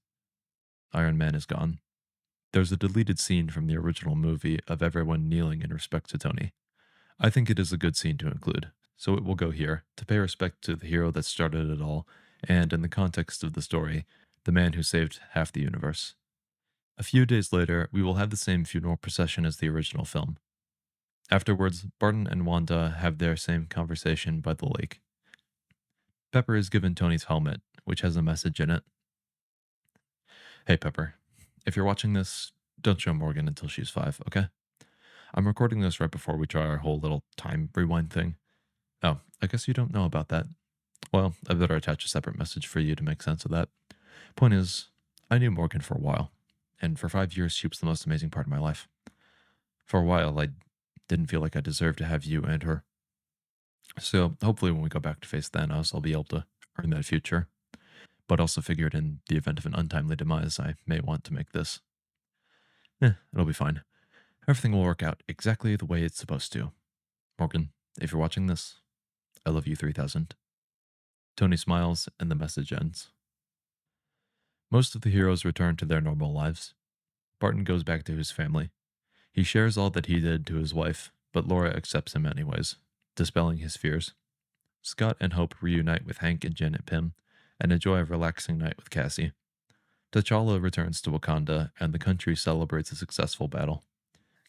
Iron Man is gone. There's a deleted scene from the original movie of everyone kneeling in respect to Tony. I think it is a good scene to include, so it will go here to pay respect to the hero that started it all, and in the context of the story, the man who saved half the universe. A few days later, we will have the same funeral procession as the original film. Afterwards, Barton and Wanda have their same conversation by the lake. Pepper is given Tony's helmet, which has a message in it. Hey, Pepper, if you're watching this, don't show Morgan until she's 5, okay? I'm recording this right before we try our whole little time rewind thing. Oh, I guess you don't know about that. Well, I better attach a separate message for you to make sense of that. Point is, I knew Morgan for a while, and for 5 years she was the most amazing part of my life. For a while, I didn't feel like I deserved to have you and her. So hopefully when we go back to face Thanos, I'll be able to earn that future. But also figured in the event of an untimely demise, I may want to make this. It'll be fine. Everything will work out exactly the way it's supposed to. Morgan, if you're watching this, I love you 3000. Tony smiles and the message ends. Most of the heroes return to their normal lives. Barton goes back to his family. He shares all that he did to his wife, but Laura accepts him anyways, dispelling his fears. Scott and Hope reunite with Hank and Jen at Pym and enjoy a relaxing night with Cassie. T'Challa returns to Wakanda and the country celebrates a successful battle.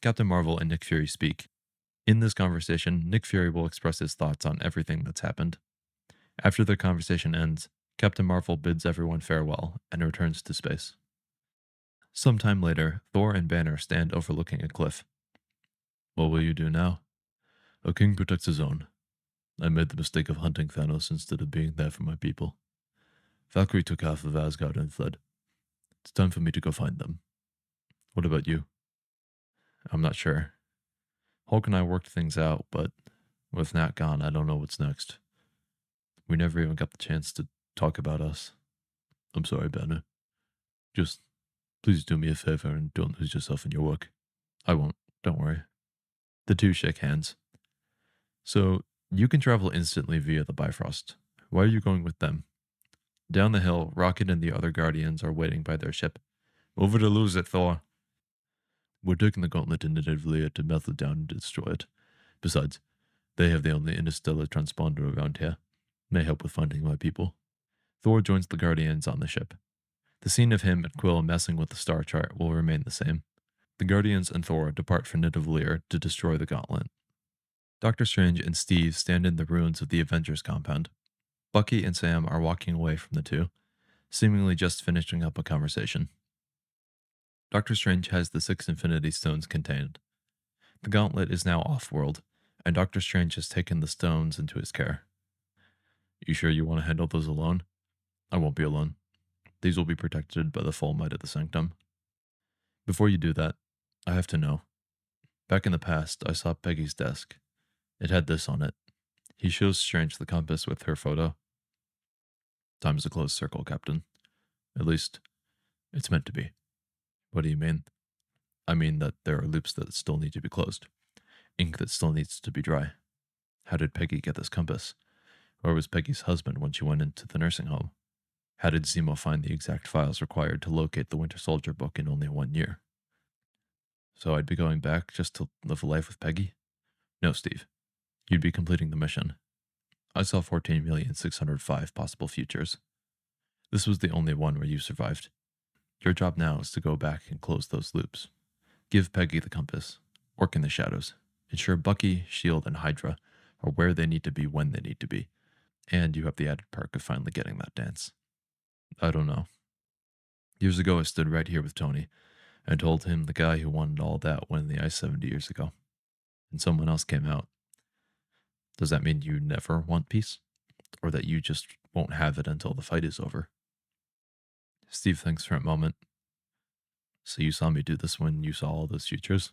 Captain Marvel and Nick Fury speak. In this conversation, Nick Fury will express his thoughts on everything that's happened. After the conversation ends, Captain Marvel bids everyone farewell and returns to space. Sometime later, Thor and Banner stand overlooking a cliff. What will you do now? A king protects his own. I made the mistake of hunting Thanos instead of being there for my people. Valkyrie took half of Asgard and fled. It's time for me to go find them. What about you? I'm not sure. Hulk and I worked things out, but with Nat gone, I don't know what's next. We never even got the chance to talk about us. I'm sorry, Banner. Just please do me a favor and don't lose yourself in your work. I won't, don't worry. The two shake hands. So, you can travel instantly via the Bifrost. Why are you going with them? Down the hill, Rocket and the other Guardians are waiting by their ship. Over to lose it, Thor. We're taking the gauntlet into Nidavellir to melt it down and destroy it. Besides, they have the only interstellar transponder around here. May help with finding my people. Thor joins the Guardians on the ship. The scene of him and Quill messing with the star chart will remain the same. The Guardians and Thor depart for Nidavellir to destroy the gauntlet. Doctor Strange and Steve stand in the ruins of the Avengers compound. Bucky and Sam are walking away from the two, seemingly just finishing up a conversation. Doctor Strange has the 6 Infinity Stones contained. The gauntlet is now off-world, and Doctor Strange has taken the stones into his care. You sure you want to handle those alone? I won't be alone. These will be protected by the full might of the Sanctum. Before you do that, I have to know. Back in the past, I saw Peggy's desk. It had this on it. He shows Strange the compass with her photo. Time is a closed circle, Captain. At least, it's meant to be. What do you mean? I mean that there are loops that still need to be closed. Ink that still needs to be dry. How did Peggy get this compass? Where was Peggy's husband when she went into the nursing home? How did Zemo find the exact files required to locate the Winter Soldier book in only 1 year? So I'd be going back just to live a life with Peggy? No, Steve. You'd be completing the mission. I saw 14,605 possible futures. This was the only one where you survived. Your job now is to go back and close those loops. Give Peggy the compass. Work in the shadows. Ensure Bucky, S.H.I.E.L.D., and Hydra are where they need to be when they need to be. And you have the added perk of finally getting that dance. I don't know. Years ago, I stood right here with Tony and told him the guy who wanted all that won the ice 70 years ago. and someone else came out, does that mean you never want peace? Or that you just won't have it until the fight is over? Steve thinks for a moment. So you saw me do this when you saw all those futures?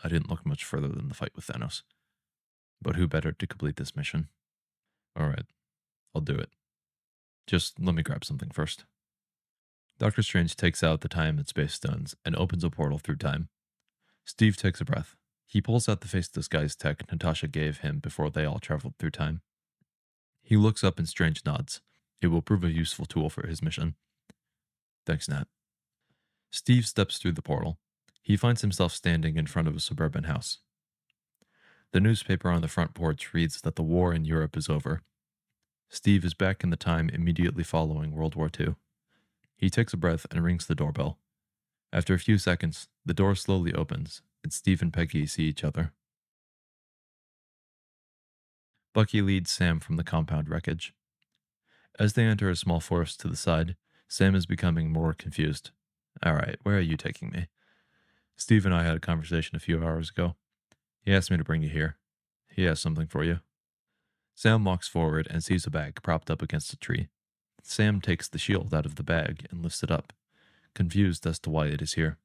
I didn't look much further than the fight with Thanos. But who better to complete this mission? Alright, I'll do it. Just let me grab something first. Doctor Strange takes out the time and space stones and opens a portal through time. Steve takes a breath. He pulls out the face disguise tech Natasha gave him before they all traveled through time. He looks up and Strange nods. It will prove a useful tool for his mission. Thanks, Nat. Steve steps through the portal. He finds himself standing in front of a suburban house. The newspaper on the front porch reads that the war in Europe is over. Steve is back in the time immediately following World War II. He takes a breath and rings the doorbell. After a few seconds, the door slowly opens, and Steve and Peggy see each other. Bucky leads Sam from the compound wreckage. As they enter a small forest to the side, Sam is becoming more confused. Alright, where are you taking me? Steve and I had a conversation a few hours ago. He asked me to bring you here. He has something for you. Sam walks forward and sees a bag propped up against a tree. Sam takes the shield out of the bag and lifts it up, confused as to why it is here.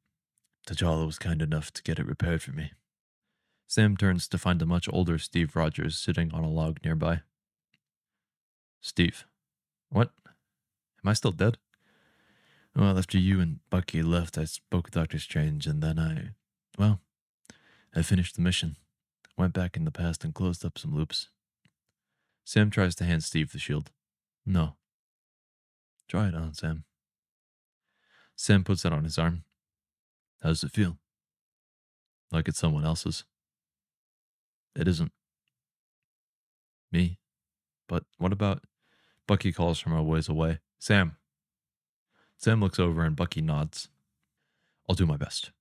T'Challa was kind enough to get it repaired for me. Sam turns to find a much older Steve Rogers sitting on a log nearby. Steve. What? Am I still dead? Well, after you and Bucky left, I spoke with Doctor Strange, and then I finished the mission. Went back in the past and closed up some loops. Sam tries to hand Steve the shield. No. Try it on, Sam. Sam puts it on his arm. How does it feel? Like it's someone else's. It isn't. Me. But what about... Bucky calls from a ways away. Sam. Sam looks over and Bucky nods. I'll do my best.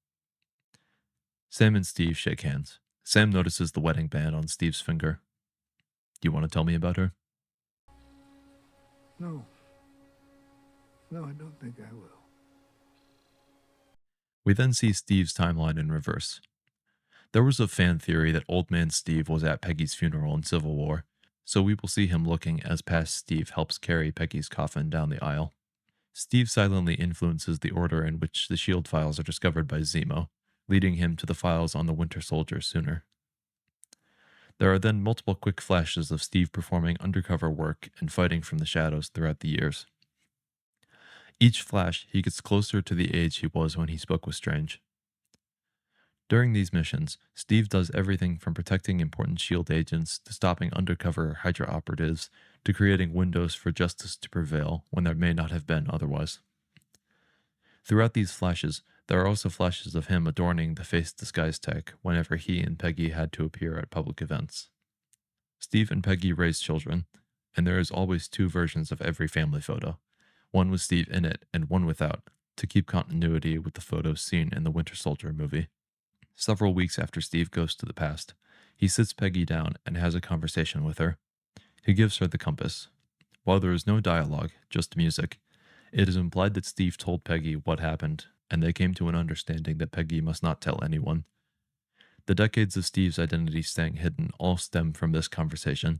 Sam and Steve shake hands. Sam notices the wedding band on Steve's finger. Do you want to tell me about her? No. No, I don't think I will. We then see Steve's timeline in reverse. There was a fan theory that Old Man Steve was at Peggy's funeral in Civil War, so we will see him looking as past Steve helps carry Peggy's coffin down the aisle. Steve silently influences the order in which the SHIELD files are discovered by Zemo, leading him to the files on the Winter Soldier sooner. There are then multiple quick flashes of Steve performing undercover work and fighting from the shadows throughout the years. Each flash, he gets closer to the age he was when he spoke with Strange. During these missions, Steve does everything from protecting important SHIELD agents to stopping undercover Hydra operatives to creating windows for justice to prevail when there may not have been otherwise. Throughout these flashes, there are also flashes of him adorning the face disguise tech whenever he and Peggy had to appear at public events. Steve and Peggy raise children, and there is always two versions of every family photo, one with Steve in it and one without, to keep continuity with the photos seen in the Winter Soldier movie. Several weeks after Steve goes to the past, he sits Peggy down and has a conversation with her. He gives her the compass. While there is no dialogue, just music, it is implied that Steve told Peggy what happened, and they came to an understanding that Peggy must not tell anyone. The decades of Steve's identity staying hidden all stem from this conversation,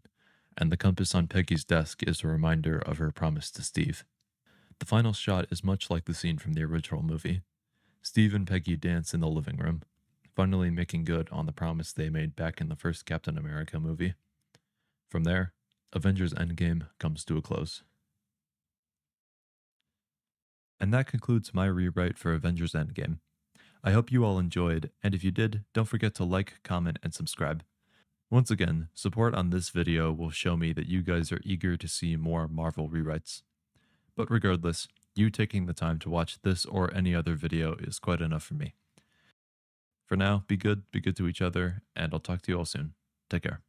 and the compass on Peggy's desk is a reminder of her promise to Steve. The final shot is much like the scene from the original movie. Steve and Peggy dance in the living room, finally making good on the promise they made back in the first Captain America movie. From there, Avengers Endgame comes to a close. And that concludes my rewrite for Avengers Endgame. I hope you all enjoyed, and if you did, don't forget to like, comment, and subscribe. Once again, support on this video will show me that you guys are eager to see more Marvel rewrites. But regardless, you taking the time to watch this or any other video is quite enough for me. For now, be good to each other, and I'll talk to you all soon. Take care.